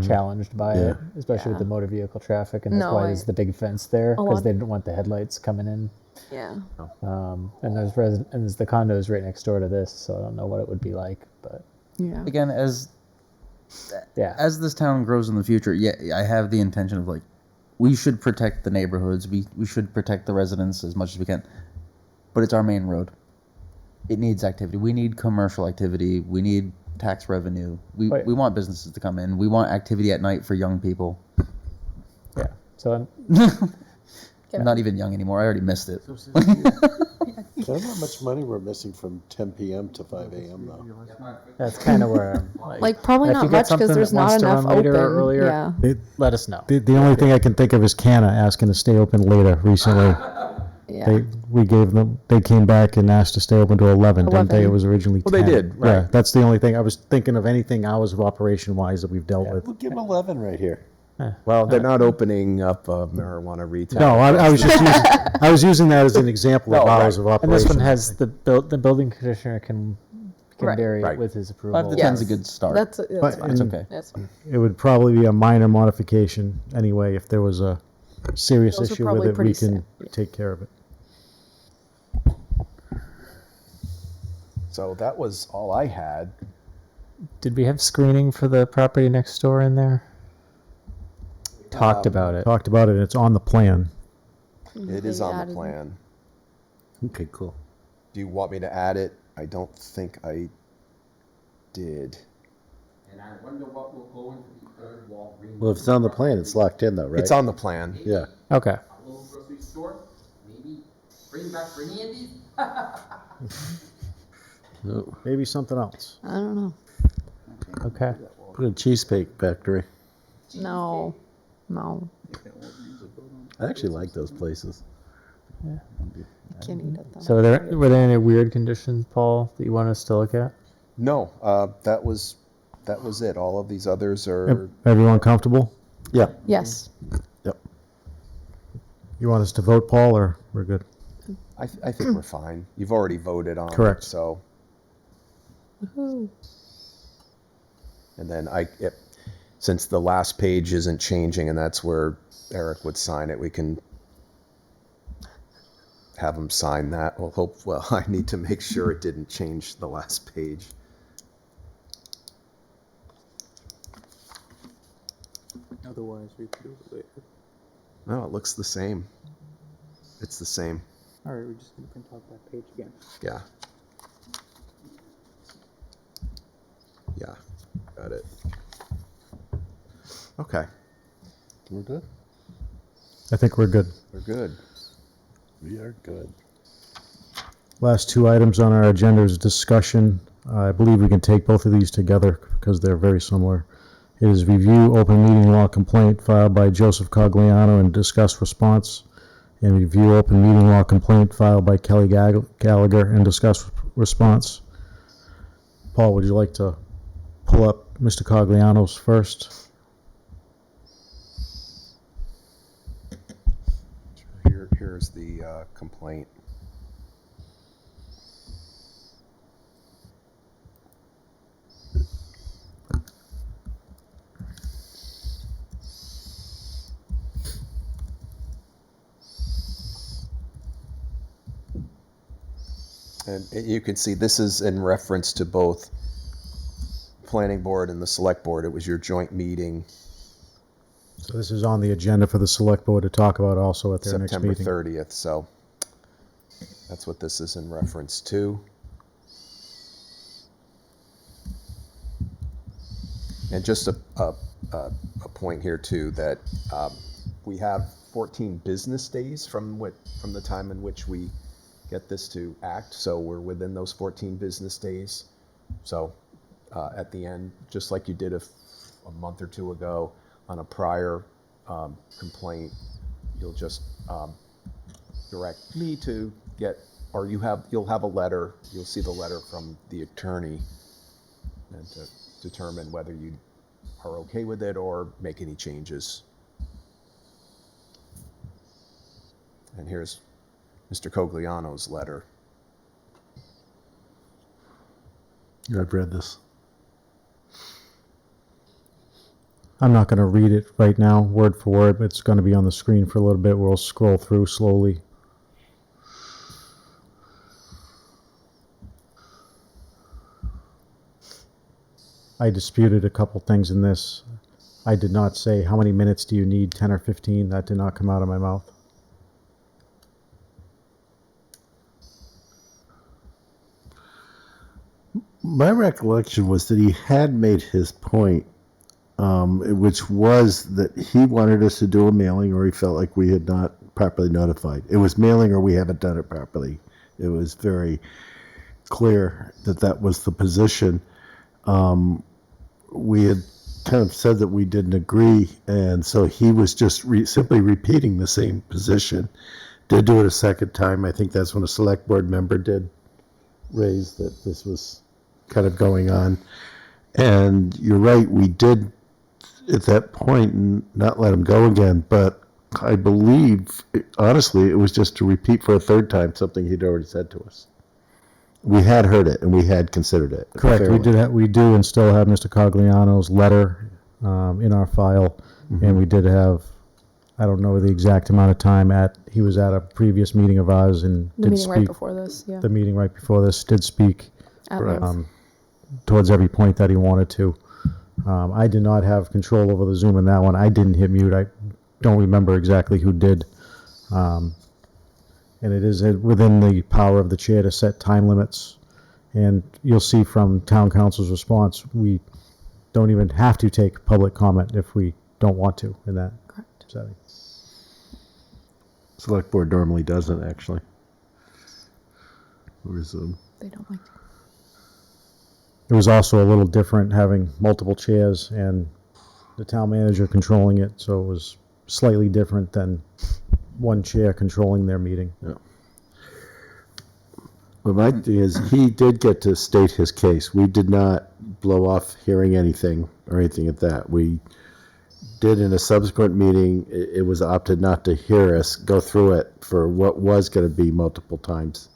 challenged by Yeah. it, especially with the Yeah. motor vehicle traffic, and that's No, why I- there's the big fence there A because lot- they didn't want the headlights coming in. Yeah. And there's the condos right next door to this, so I don't know what it would be like, but Yeah. Again, as this town grows in the future, yeah, I have the intention of like, we should protect the neighborhoods. We should protect the residents as much as we can. But it's our main road. It needs activity. We need commercial activity. We need tax revenue. Right. We want businesses to come in. We want activity at night for young people. yeah. So I'm, I'm not even young anymore. I already missed it. I don't know how much money we're missing from 10 p.m. to 5 a.m. though. that's kind of where I'm Like probably if you not get much because something there's that wants not to enough run later open. or earlier, Yeah. let us know. The only thing I can think of is Canna asking to stay open later recently. Yeah. They came back and asked to stay open to 11, didn't they? It 11. was originally 10. Well, they did, Yeah, right. that's the only thing. I was thinking of anything hours of operation wise that we've dealt with. We'll give them 11 right here. Well, they're not opening up marijuana retail. No, I was just using, I was using that as an example of No, hours right. of And operation. this one has the building commissioner can Right. vary Right. it with his approval. 5 to Yes. 10 is a good start. That's But- fine. it's and okay. That's fine. It would probably be a minor modification anyway if there was a serious Those are issue with probably it. We pretty can sim- yeah. take care of it. So that was all I had. Did we have screening for the property next door in there? Talked about it. Talked about it. It's on the plan. It is They on the added- plan. Okay, cool. Do you want me to add it? I don't think I did. Well, if it's on the plan, it's locked in though, right? It's on the plan. Yeah. Okay. No. Maybe something else. I don't know. Okay. Put in Cheesecake Factory. No. No. I actually like those places. I can't eat it though. So were there any weird conditions, Paul, that you want us to look at? No, that was it. All of these others are. Everyone comfortable? Yeah. Yes. Yep. You want us to vote, Paul, or we're good? I think we're fine. You've already voted on Correct. it, so. Woohoo. And then since the last page isn't changing, and that's where Eric would sign it, we can have him sign that. Well, I need to make sure it didn't change the last page. Otherwise, we could do it later. No, it looks the same. It's the same. All right, we're just gonna print out that page again. Yeah. Yeah, got it. Okay, We're good? I think we're good. we're good. We are good. Last two items on our agenda is discussion. I believe we can take both of these together because they're very similar. It is review open meeting law complaint filed by Joseph Cogliano and discuss response. And review open meeting law complaint filed by Kelly Gallagher and discuss response. Paul, would you like to pull up Mr. Cogliano's first? Here's the complaint. And you can see this is in reference to both planning board and the select board. It was your joint meeting, So this is on the agenda for the select board to talk about also at their next September meeting. 30th. So that's what this is in reference to. And just a point here too, that we have 14 business days from the time in which we get this to act. So we're within those 14 business days. So at the end, just like you did a month or two ago on a prior complaint, you'll just direct me to get, or you'll have a letter. You'll see the letter from the attorney, and to determine whether you are okay with it or make any changes. And here's Mr. Cogliano's letter. I've read this. I'm not going to read it right now, word for word, but it's going to be on the screen for a little bit. We'll scroll through slowly. I disputed a couple things in this. I did not say, how many minutes do you need, 10 or 15? That did not come out of my mouth. My recollection was that he had made his point, which was that he wanted us to do a mailing, or he felt like we had not properly notified. It was mailing or we haven't done it properly. It was very clear that that was the position. We had kind of said that we didn't agree, and so he was just simply repeating the same position. Did do it a second time. I think that's when a select board member did raise that this was kind of going on. And you're right, we did at that point not let him go again, but I believe, honestly, it was just to repeat for a third time something he'd already said to us. We had heard it and we had considered it. Correct. fairly. We do and still have Mr. Cogliano's letter in our file, and we did have, I don't know the exact amount of time he was at a previous meeting of ours and The did meeting right speak. before this, yeah. The meeting right before this did speak At Correct. length. towards every point that he wanted to. I did not have control over the Zoom in that one. I didn't hit mute. I don't remember exactly who did. And it is within the power of the chair to set time limits. And you'll see from town council's response, we don't even have to take public comment if we don't want to in that Correct. setting. Select board normally doesn't, actually. Or Zoom. They don't like to. It was also a little different having multiple chairs and the town manager controlling it, so it was slightly different than one chair controlling their meeting. Yeah. But my thing is, he did get to state his case. We did not blow off hearing anything or anything at that. We did in a subsequent meeting, it was opted not to hear us go through it for what was going to be multiple times.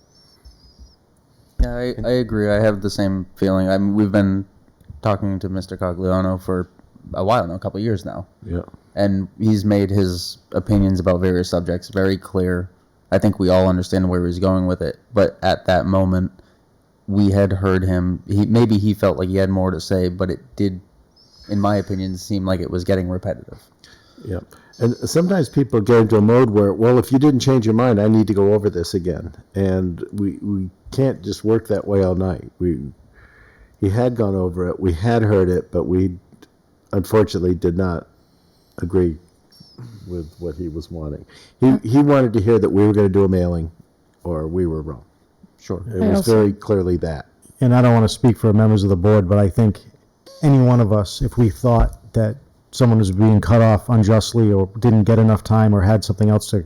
Yeah, I agree. I have the same feeling. I mean, we've been talking to Mr. Cogliano for a while now, a couple of years now. Yeah. And he's made his opinions about various subjects very clear I think we all understand where he's going with it. But at that moment, we had heard him. Maybe he felt like he had more to say, but it did, in my opinion, seem like it was getting repetitive. Yeah. And sometimes people get into a mode where, well, if you didn't change your mind, I need to go over this again. And we can't just work that way all night. He had gone over it, we had heard it, but we unfortunately did not agree with what he was wanting. He wanted to hear that we were going to do a mailing, or we were wrong. Sure. It was very clearly that. And I don't want to speak for members of the board, but I think any one of us, if we thought that someone was being cut off unjustly or didn't get enough time or had something else to,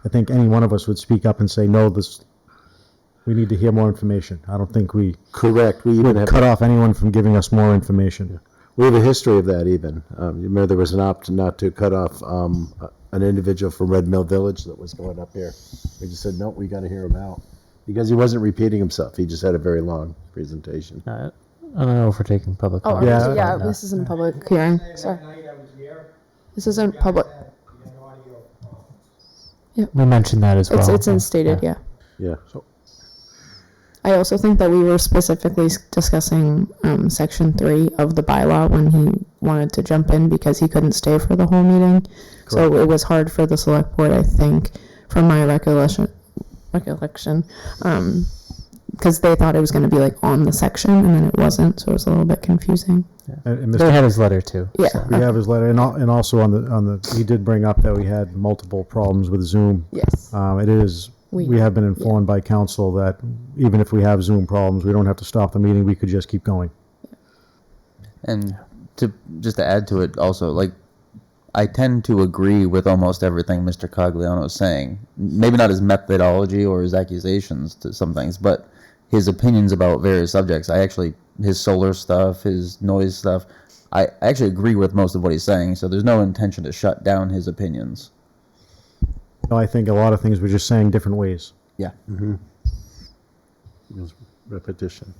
I think any one of us would speak up and say, no, we need to hear more information. I don't think we Correct. We even would cut off anyone from giving us more information. We have a history of that even. You remember there was an opt not to cut off an individual from Red Mill Village that was going up here. We just said, no, we got to hear him out. Because he wasn't repeating himself. He just had a very long presentation. I don't know if we're taking public Oh, comment. Yeah. this isn't a public hearing. Sorry. This isn't public. We mentioned that as well. It's instated, yeah. Yeah. I also think that we were specifically discussing section 3 of the bylaw when he wanted to jump in because he couldn't stay for the whole meeting. So it was hard for the select board, I think, from my recollection, because they thought it was going to be like on the section and then it wasn't, so it was a little bit confusing. And They had his letter too. Yeah. so. We have his letter, and also on the, he did bring up that we had multiple problems with Zoom. Yes. We have been informed by council that even if we have Zoom problems, we don't have to stop the meeting, we could just keep going. And just to add to it also, like, I tend to agree with almost everything Mr. Cogliano is saying. Maybe not his methodology or his accusations to some things, but his opinions about various subjects. His solar stuff, his noise stuff, I actually agree with most of what he's saying, so there's no intention to shut down his opinions. No, I think a lot of things we're just saying different ways. Yeah. It was repetition.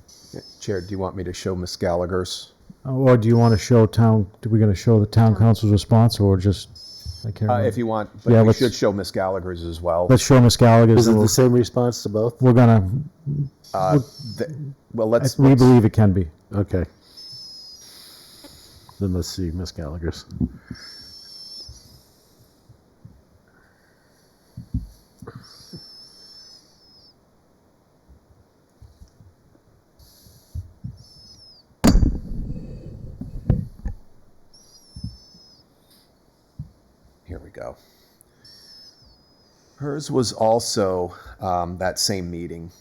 Chair, do you want me to show Miss Gallagher's? Or do you want to show we're going to show the town council's response, or just, I can't remember. If you want, but Yeah, we let's- should show Miss Gallagher's as well. Let's show Ms. Gallagher's. Is it and the same response to both? We're going Well, let's. to, we believe it can be. Okay. Then let's see Miss Gallagher's. Here we go. Hers was also that same meeting.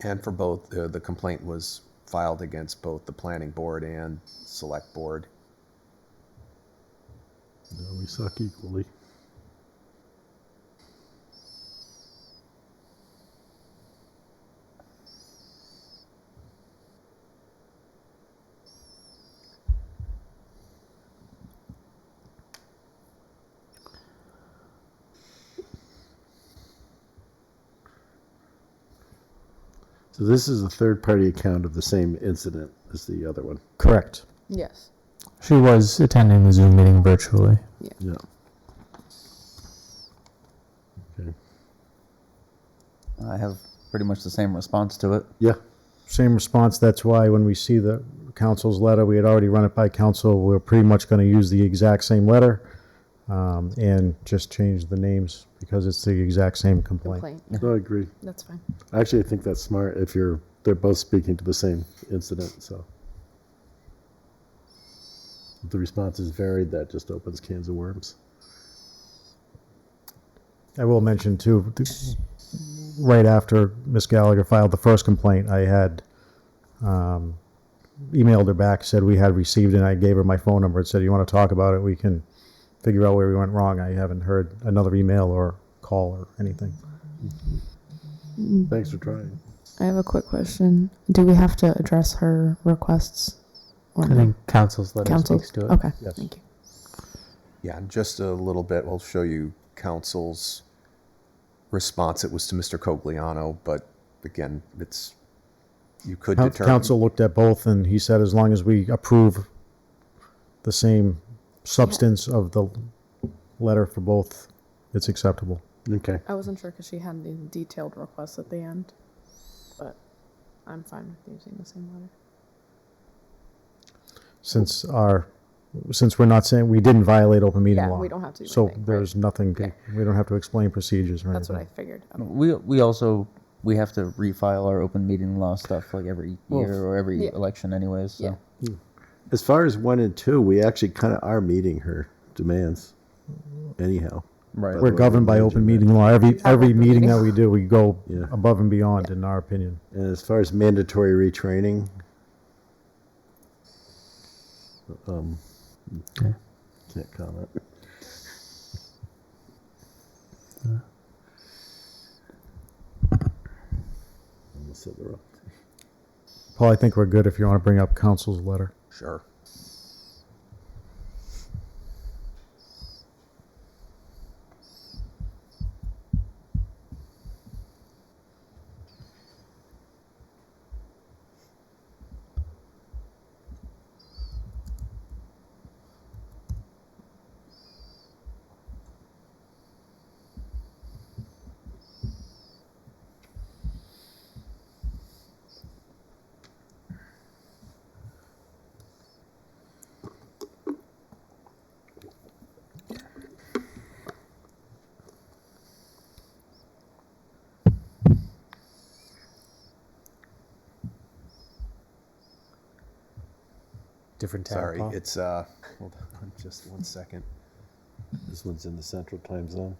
And for both, the complaint was filed against both the planning board and select board. No, we suck equally. So this is a third-party account of the same incident as the other one. Correct. Yes. She was attending the Zoom meeting virtually. Yeah. Okay. I have pretty much the same response to it. Yeah. Same response. That's why when we see the council's letter, we had already run it by council. We're pretty much going to use the exact same letter and just change the names because it's the exact same complaint. No, I agree. That's fine. Actually, I think that's smart if they're both speaking to the same incident, so. If the response is varied, that just opens cans of worms. I will mention too, right after Ms. Gallagher filed the first complaint, I had emailed her back, said we had received it, and I gave her my phone number and said, you want to talk about it, we can figure out where we went wrong. I haven't heard another email or call or anything. Thanks for trying. I have a quick question. Do we have to address her requests? Or I think council's letter council? speaks to it. Okay, Yes. thank you. Yeah, in just a little bit, we'll show you council's response. It was to Mr. Cogliano, but again, you could determine. Council looked at both, and he said as long as we approve the same substance of the letter for both, it's acceptable. Okay. I wasn't sure because she had the detailed requests at the end, but I'm fine with using the same letter. Since we're not saying, we didn't violate open meeting Yeah, law. we don't have to do So anything, there's nothing, we don't have to explain procedures or That's what I anything. figured. Okay. We also we have to refile our open meeting law stuff like every year or every Yeah. election anyways. So Yeah. As far as 1 and 2, we actually kind of are meeting her demands anyhow. right. We're governed by open meeting law. Every open meeting meeting. that we do, we go Yeah. above and beyond, in our opinion. And as far as mandatory retraining, can't comment. Almost said the wrong thing. Paul, I think we're good if you want to bring up council's letter. Sure. Different tab. Sorry, Paul. it's hold on just 1 second. This one's in the central time zone.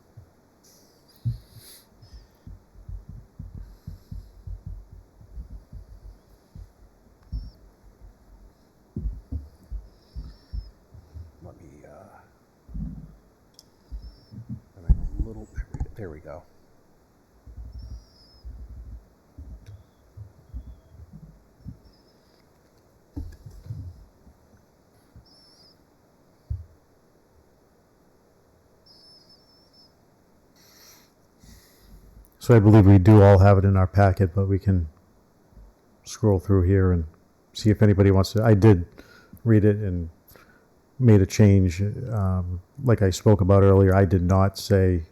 Let me having a little there we go. So I believe we do all have it in our packet, but we can scroll through here and see if anybody wants to. I did read it and made a change. Like I spoke about earlier, I did not say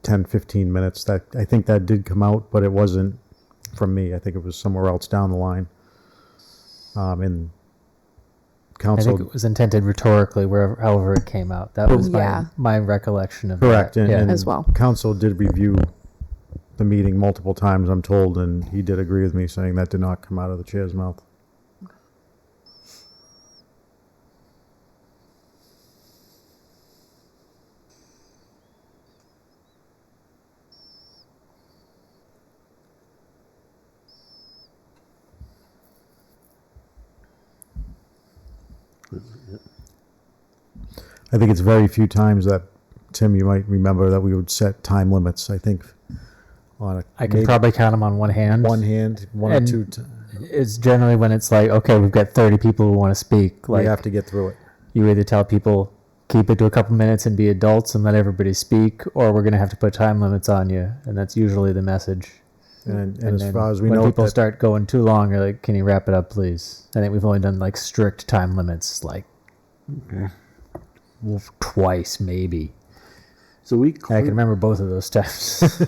10, 15 minutes. That I think that did come out, but it wasn't from me. I think it was somewhere else down the line. And I council, think it was intended rhetorically, wherever, however it came out. That was Yeah. my recollection of correct, that. and As well. council did review the meeting multiple times, I'm told, and he did agree with me, saying that did not come out of the chair's mouth. I think it's very few times that, Tim, you might remember that we would set time limits. I think on a I can maybe probably count them on one hand. one hand, one or And two. It's generally when it's like, okay, we've got 30 people who want to speak. We Like, have to get through it. you either tell people, keep it to a couple minutes and be adults and let everybody speak, or we're going to have to put time limits on you. And that's usually the message. And And as then far as we when know, people that, start going too long, you're like, can you wrap it up, please? I think we've only done like strict time limits, like twice, maybe. So we I can remember both of those times.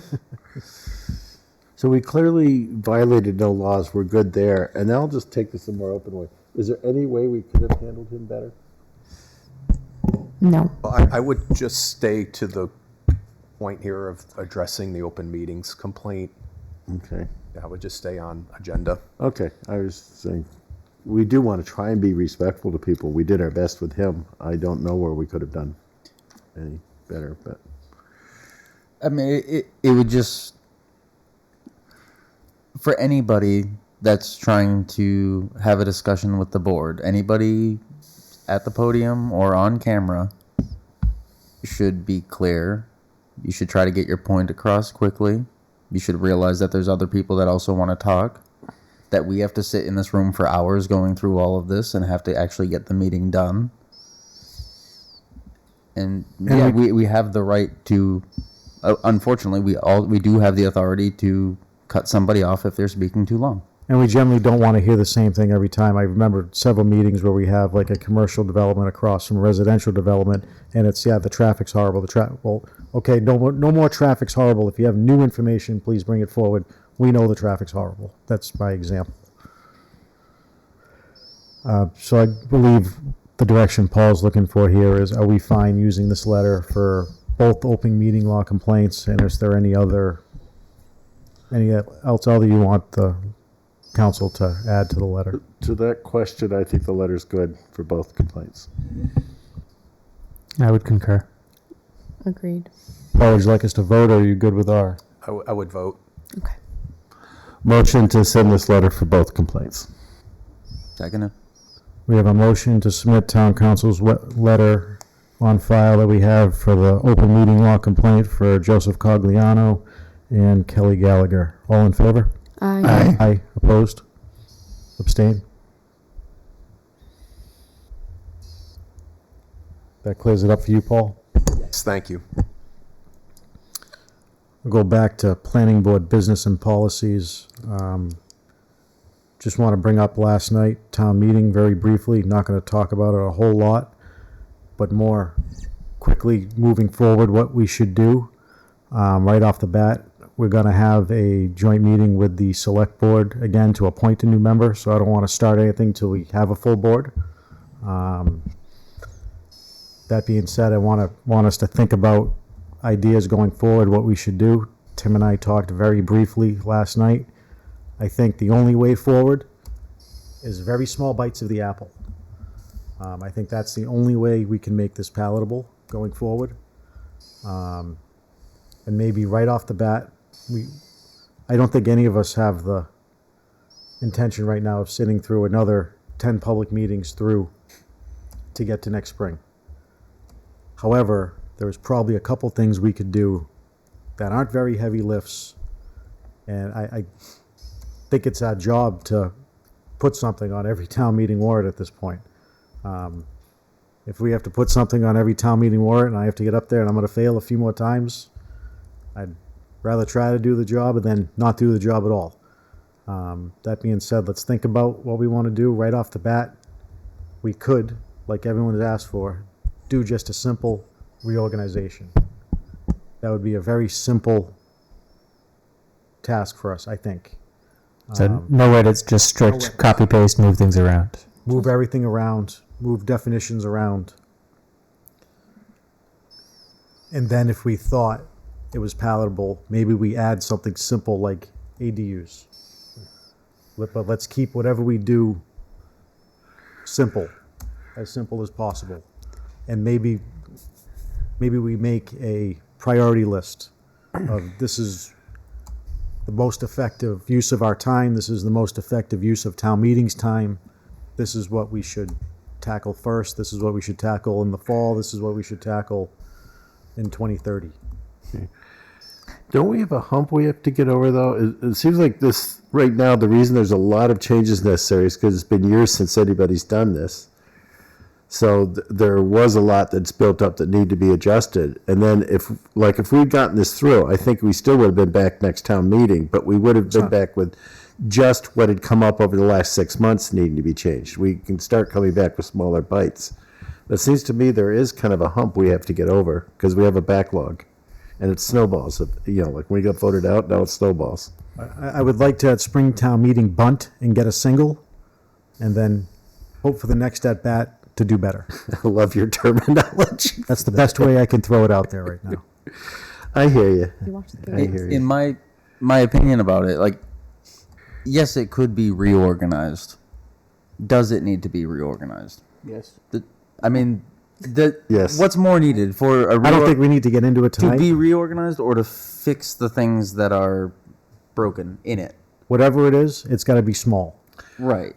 So we clearly violated no laws. We're good there. And then I'll just take this a more open way. Is there any way we could have handled him better? No. Well, I would just stay to the point here of addressing the open meetings complaint. Okay. I would just stay on agenda. Okay. I was saying, we do want to try and be respectful to people. We did our best with him. I don't know where we could have done any better, but. I mean, it would just, for anybody that's trying to have a discussion with the board, anybody at the podium or on camera should be clear. You should try to get your point across quickly. You should realize that there's other people that also want to talk, that we have to sit in this room for hours going through all of this and have to actually get the meeting done. And yeah, we have the right to, unfortunately, we do have the authority to cut somebody off if they're speaking too long. And we generally don't want to hear the same thing every time. I remember several meetings where we have like a commercial development across from residential development, and it's, yeah, the traffic's horrible. Well, okay, no more traffic's horrible. If you have new information, please bring it forward. We know the traffic's horrible. That's my example. So I believe the direction Paul's looking for here is, are we fine using this letter for both open meeting law complaints, and is there any else other you want the council to add to the letter? To that question, I think the letter's good for both complaints. I would concur. Agreed. Paul, would you like us to vote, or are you good with R? I would vote. Okay. Motion to send this letter for both complaints. Second. We have a motion to submit town council's letter on file that we have for the open meeting law complaint for Joseph Cogliano and Kelly Gallagher. All in favor? Aye. Aye. Opposed? Abstain? That clears it up for you, Paul? Yes, thank you. We'll go back to planning board business and policies. Just want to bring up last night, town meeting, very briefly. Not going to talk about it a whole lot, but more quickly moving forward, what we should do. Right off the bat, we're going to have a joint meeting with the select board again to appoint a new member, so I don't want to start anything till we have a full board. That being said, I want us to think about ideas going forward, what we should do. Tim and I talked very briefly last night. I think the only way forward is very small bites of the apple. I think that's the only way we can make this palatable going forward. And maybe right off the bat, I don't think any of us have the intention right now of sitting through another 10 public meetings through to get to next spring. However, there's probably a couple things we could do that aren't very heavy lifts, and I think it's our job to put something on every town meeting warrant at this point. If we have to put something on every town meeting warrant and I have to get up there and I'm going to fail a few more times, I'd rather try to do the job and then not do the job at all. That being said, let's think about what we want to do right off the bat. We could, like everyone has asked for, do just a simple reorganization. That would be a very simple task for us, I think. So no way to just strict copy paste, move things around. Move everything around, move definitions around. And then if we thought it was palatable, maybe we add something simple like ADUs. But let's keep whatever we do simple as possible. And maybe we make a priority list of this is the most effective use of our time. This is the most effective use of town meetings time. This is what we should tackle first. This is what we should tackle in the fall. This is what we should tackle in 2030. Don't we have a hump we have to get over, though? It seems like this, right now, the reason there's a lot of changes necessary is because it's been years since anybody's done this. So there was a lot that's built up that need to be adjusted. And then if we'd gotten this through, I think we still would have been back next town meeting, but we would have been back with just what had come up over the last 6 months needing to be changed. We can start coming back with smaller bites. But it seems to me there is kind of a hump we have to get over because we have a backlog. And it snowballs. Like when we got voted out, now it snowballs. I would like to at Springtown meeting bunt and get a single, and then hope for the next at bat to do better. I love your terminology. That's the best way I can throw it out there right now. I hear you. I hear you. In my opinion about it, like, yes, it could be reorganized. Does it need to be reorganized? Yes. Yes. What's more needed for a I don't think we need to get into it to tonight. be reorganized or to fix the things that are broken in it? Whatever it is, it's got to be small. Right.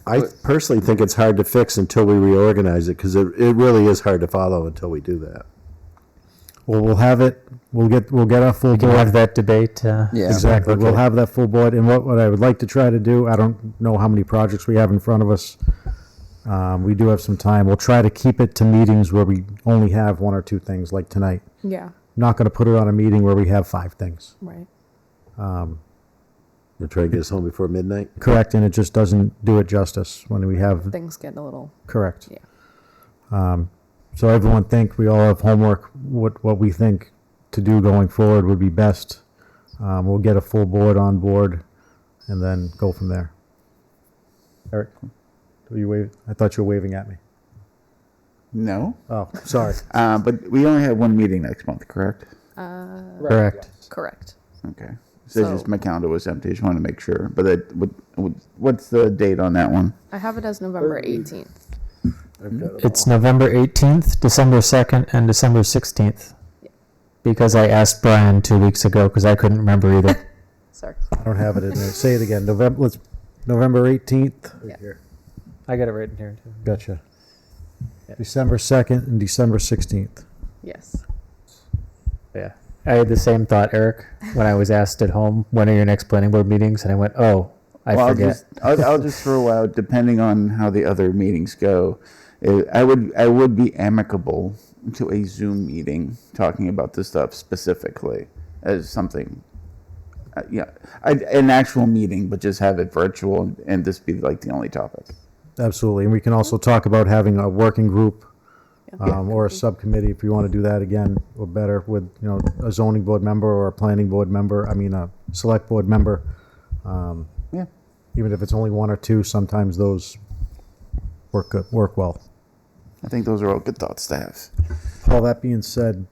I personally think it's hard to fix until we reorganize it because it really is hard to follow until we do that. Well, we'll have it. We'll get our full We can board. have that debate. Yeah. Exactly. Okay. We'll have that full board. And what I would like to try to do, I don't know how many projects we have in front of us. We do have some time. We'll try to keep it to meetings where we only have one or two things, like tonight. Yeah. Not going to put it on a meeting where we have 5 things. Right. You'll try and get us home before midnight? Correct, and it just doesn't do it justice when we have, Things get a little. correct. Yeah. So everyone think, we all have homework, what we think to do going forward would be best. We'll get a full board on board and then go from there. Eric, were you wave? I thought you were waving at me. No. Oh, sorry. But we only have one meeting next month, correct? Correct. Correct. Okay. So, just my calendar was empty. Just wanted to make sure. But what's the date on that one? I have it as November 18th. It's November 18th, December 2nd, and December 16th. Because I asked Brian 2 weeks ago because I couldn't remember either. Sorry. I don't have it in there. Say it again. November 18th. Yeah. I got it right in here too. Gotcha. December 2nd and December 16th. Yes. Yeah. I had the same thought, Eric, when I was asked at home, when are your next planning board meetings? And I went, oh, I forget. I'll just throw out, depending on how the other meetings go, I would be amicable to a Zoom meeting talking about this stuff specifically as something. An actual meeting, but just have it virtual and this be like the only topic. Absolutely. And we can also talk about having a working group or a subcommittee if you want to do that again, or better with, a zoning board member or a planning board member, a select board member. Even if it's only one or two, sometimes those work well. I think those are all good thoughts to have. Paul, that being said,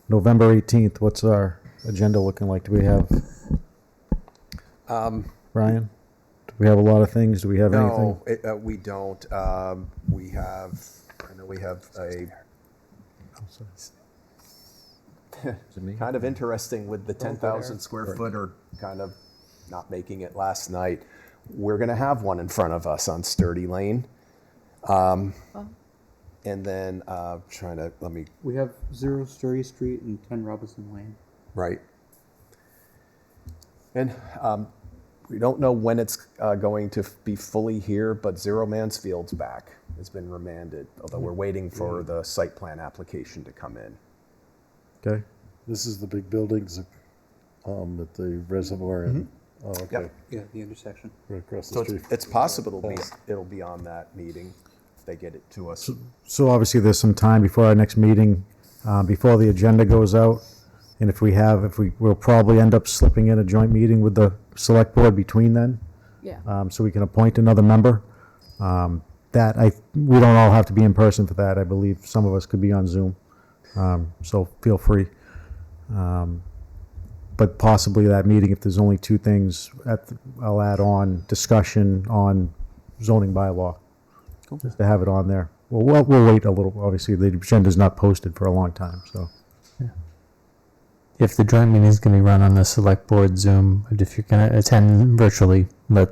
November 18th, what's our agenda looking like? Do we have, Ryan? Do we have a lot of things? Do we have anything? No, we don't. We have a kind of interesting with the 10,000 square foot or kind of not making it last night. We're going to have one in front of us on Sturdy Lane. And then We have 0 Sturdy Street and 10 Robinson Lane. Right. And we don't know when it's going to be fully here, but 0 Mansfield's back. It's been remanded, although we're waiting for the site plan application to come in. Okay. This is the big buildings at the reservoir. And, oh, okay. Yep. Yeah, the intersection. Right across the So street. it's possible it'll be on that meeting if they get it to us. So obviously there's some time before our next meeting, before the agenda goes out. And we'll probably end up slipping in a joint meeting with the select board between then. Yeah. So we can appoint another member. We don't all have to be in person for that. I believe some of us could be on Zoom. So feel free. But possibly that meeting, if there's only 2 things, I'll add on discussion on zoning bylaw. Cool. Just to have it on there. We'll wait a little. Obviously, the agenda's not posted for a long time, so. If the joint meeting is going to be run on the select board Zoom, if you're going to attend virtually, let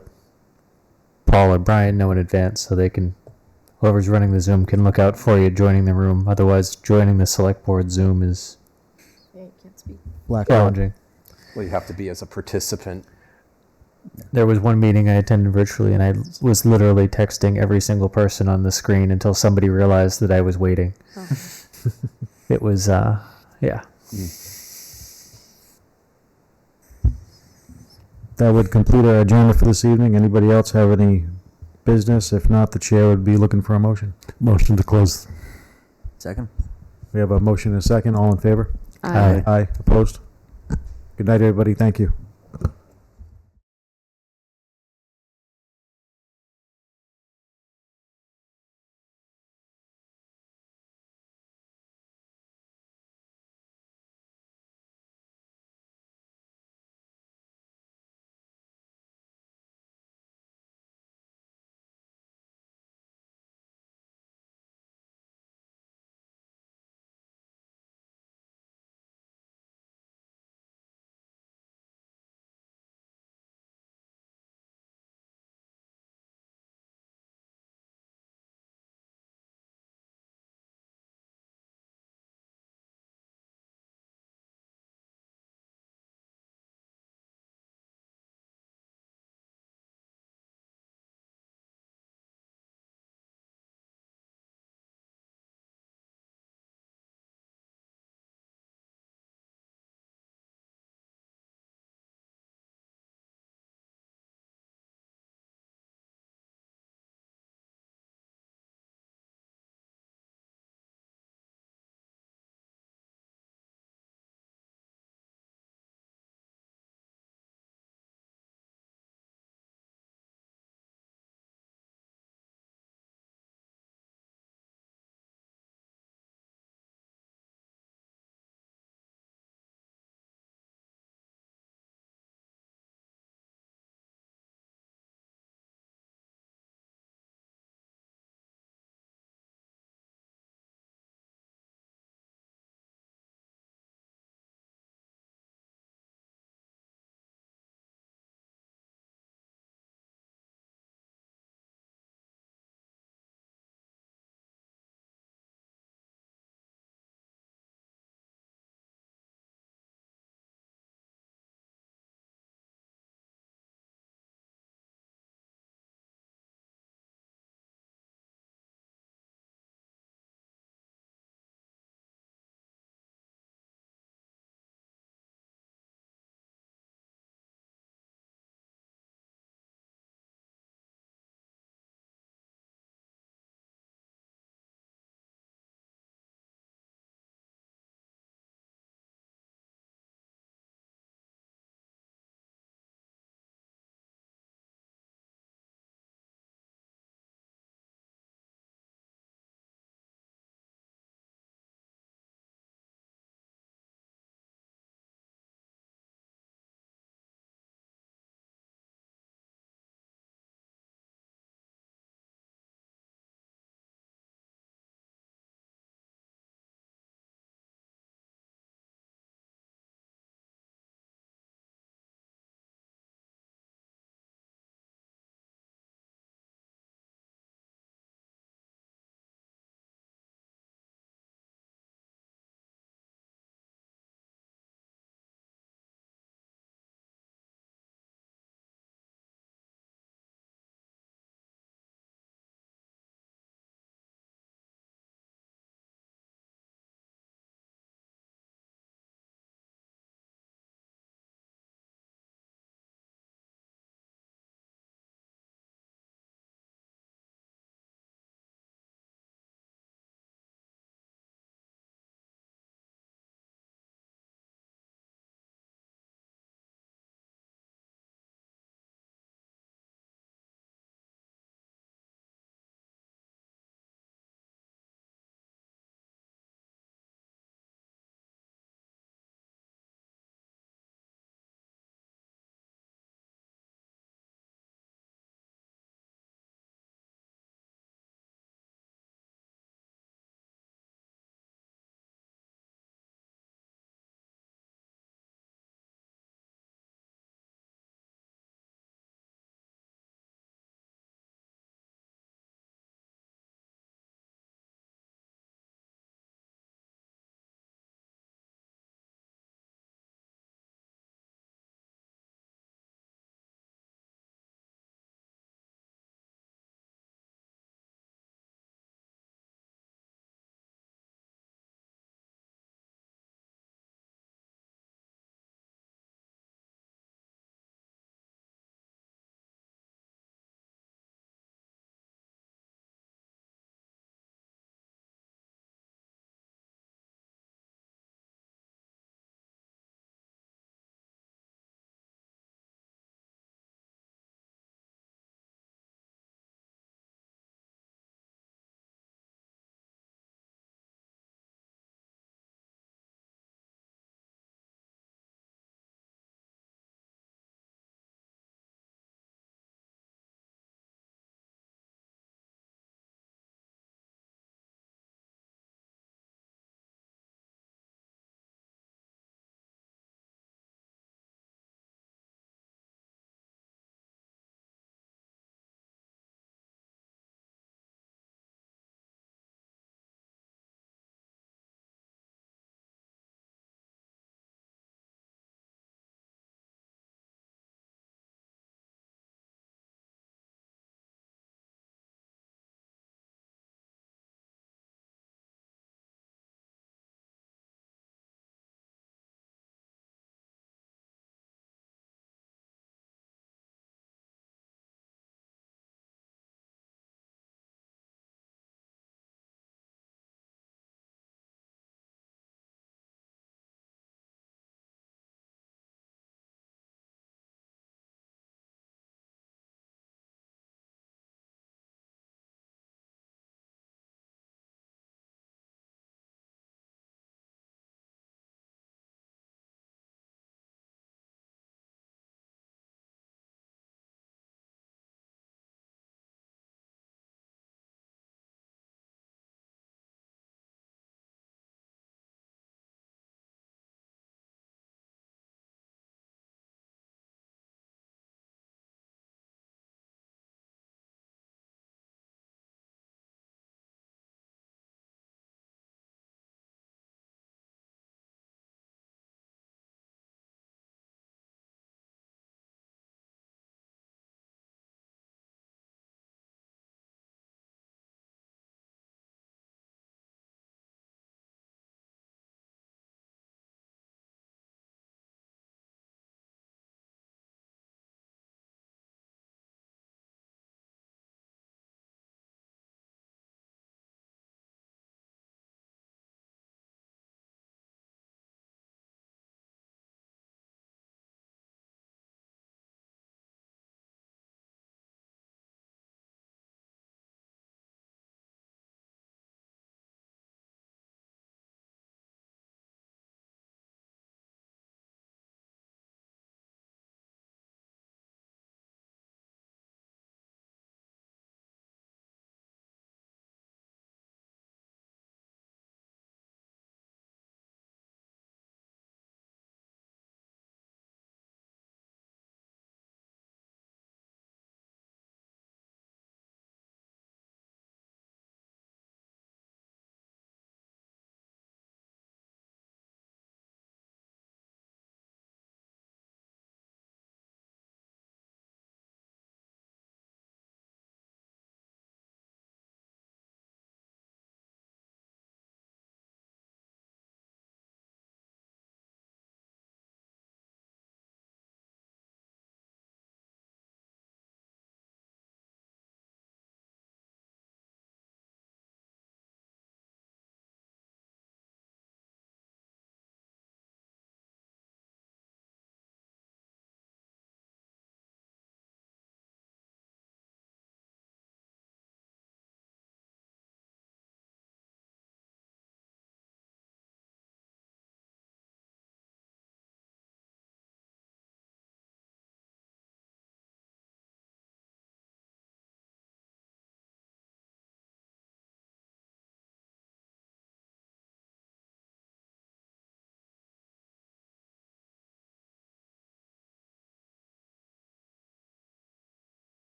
Paul or Brian know in advance so they can, whoever's running the Zoom can look out for you joining the room. Otherwise, joining the select board Zoom is Yeah, you can't speak. challenging. Well, you have to be as a participant. There was one meeting I attended virtually, and I was literally texting every single person on the screen until somebody realized that I was waiting. Oh. It was, yeah. That would complete our agenda for this evening. Anybody else have any business? If not, the chair would be looking for a motion. Motion to close. Second. We have a motion and a second. All in favor? Aye. Aye. Opposed? Good night, everybody. Thank you.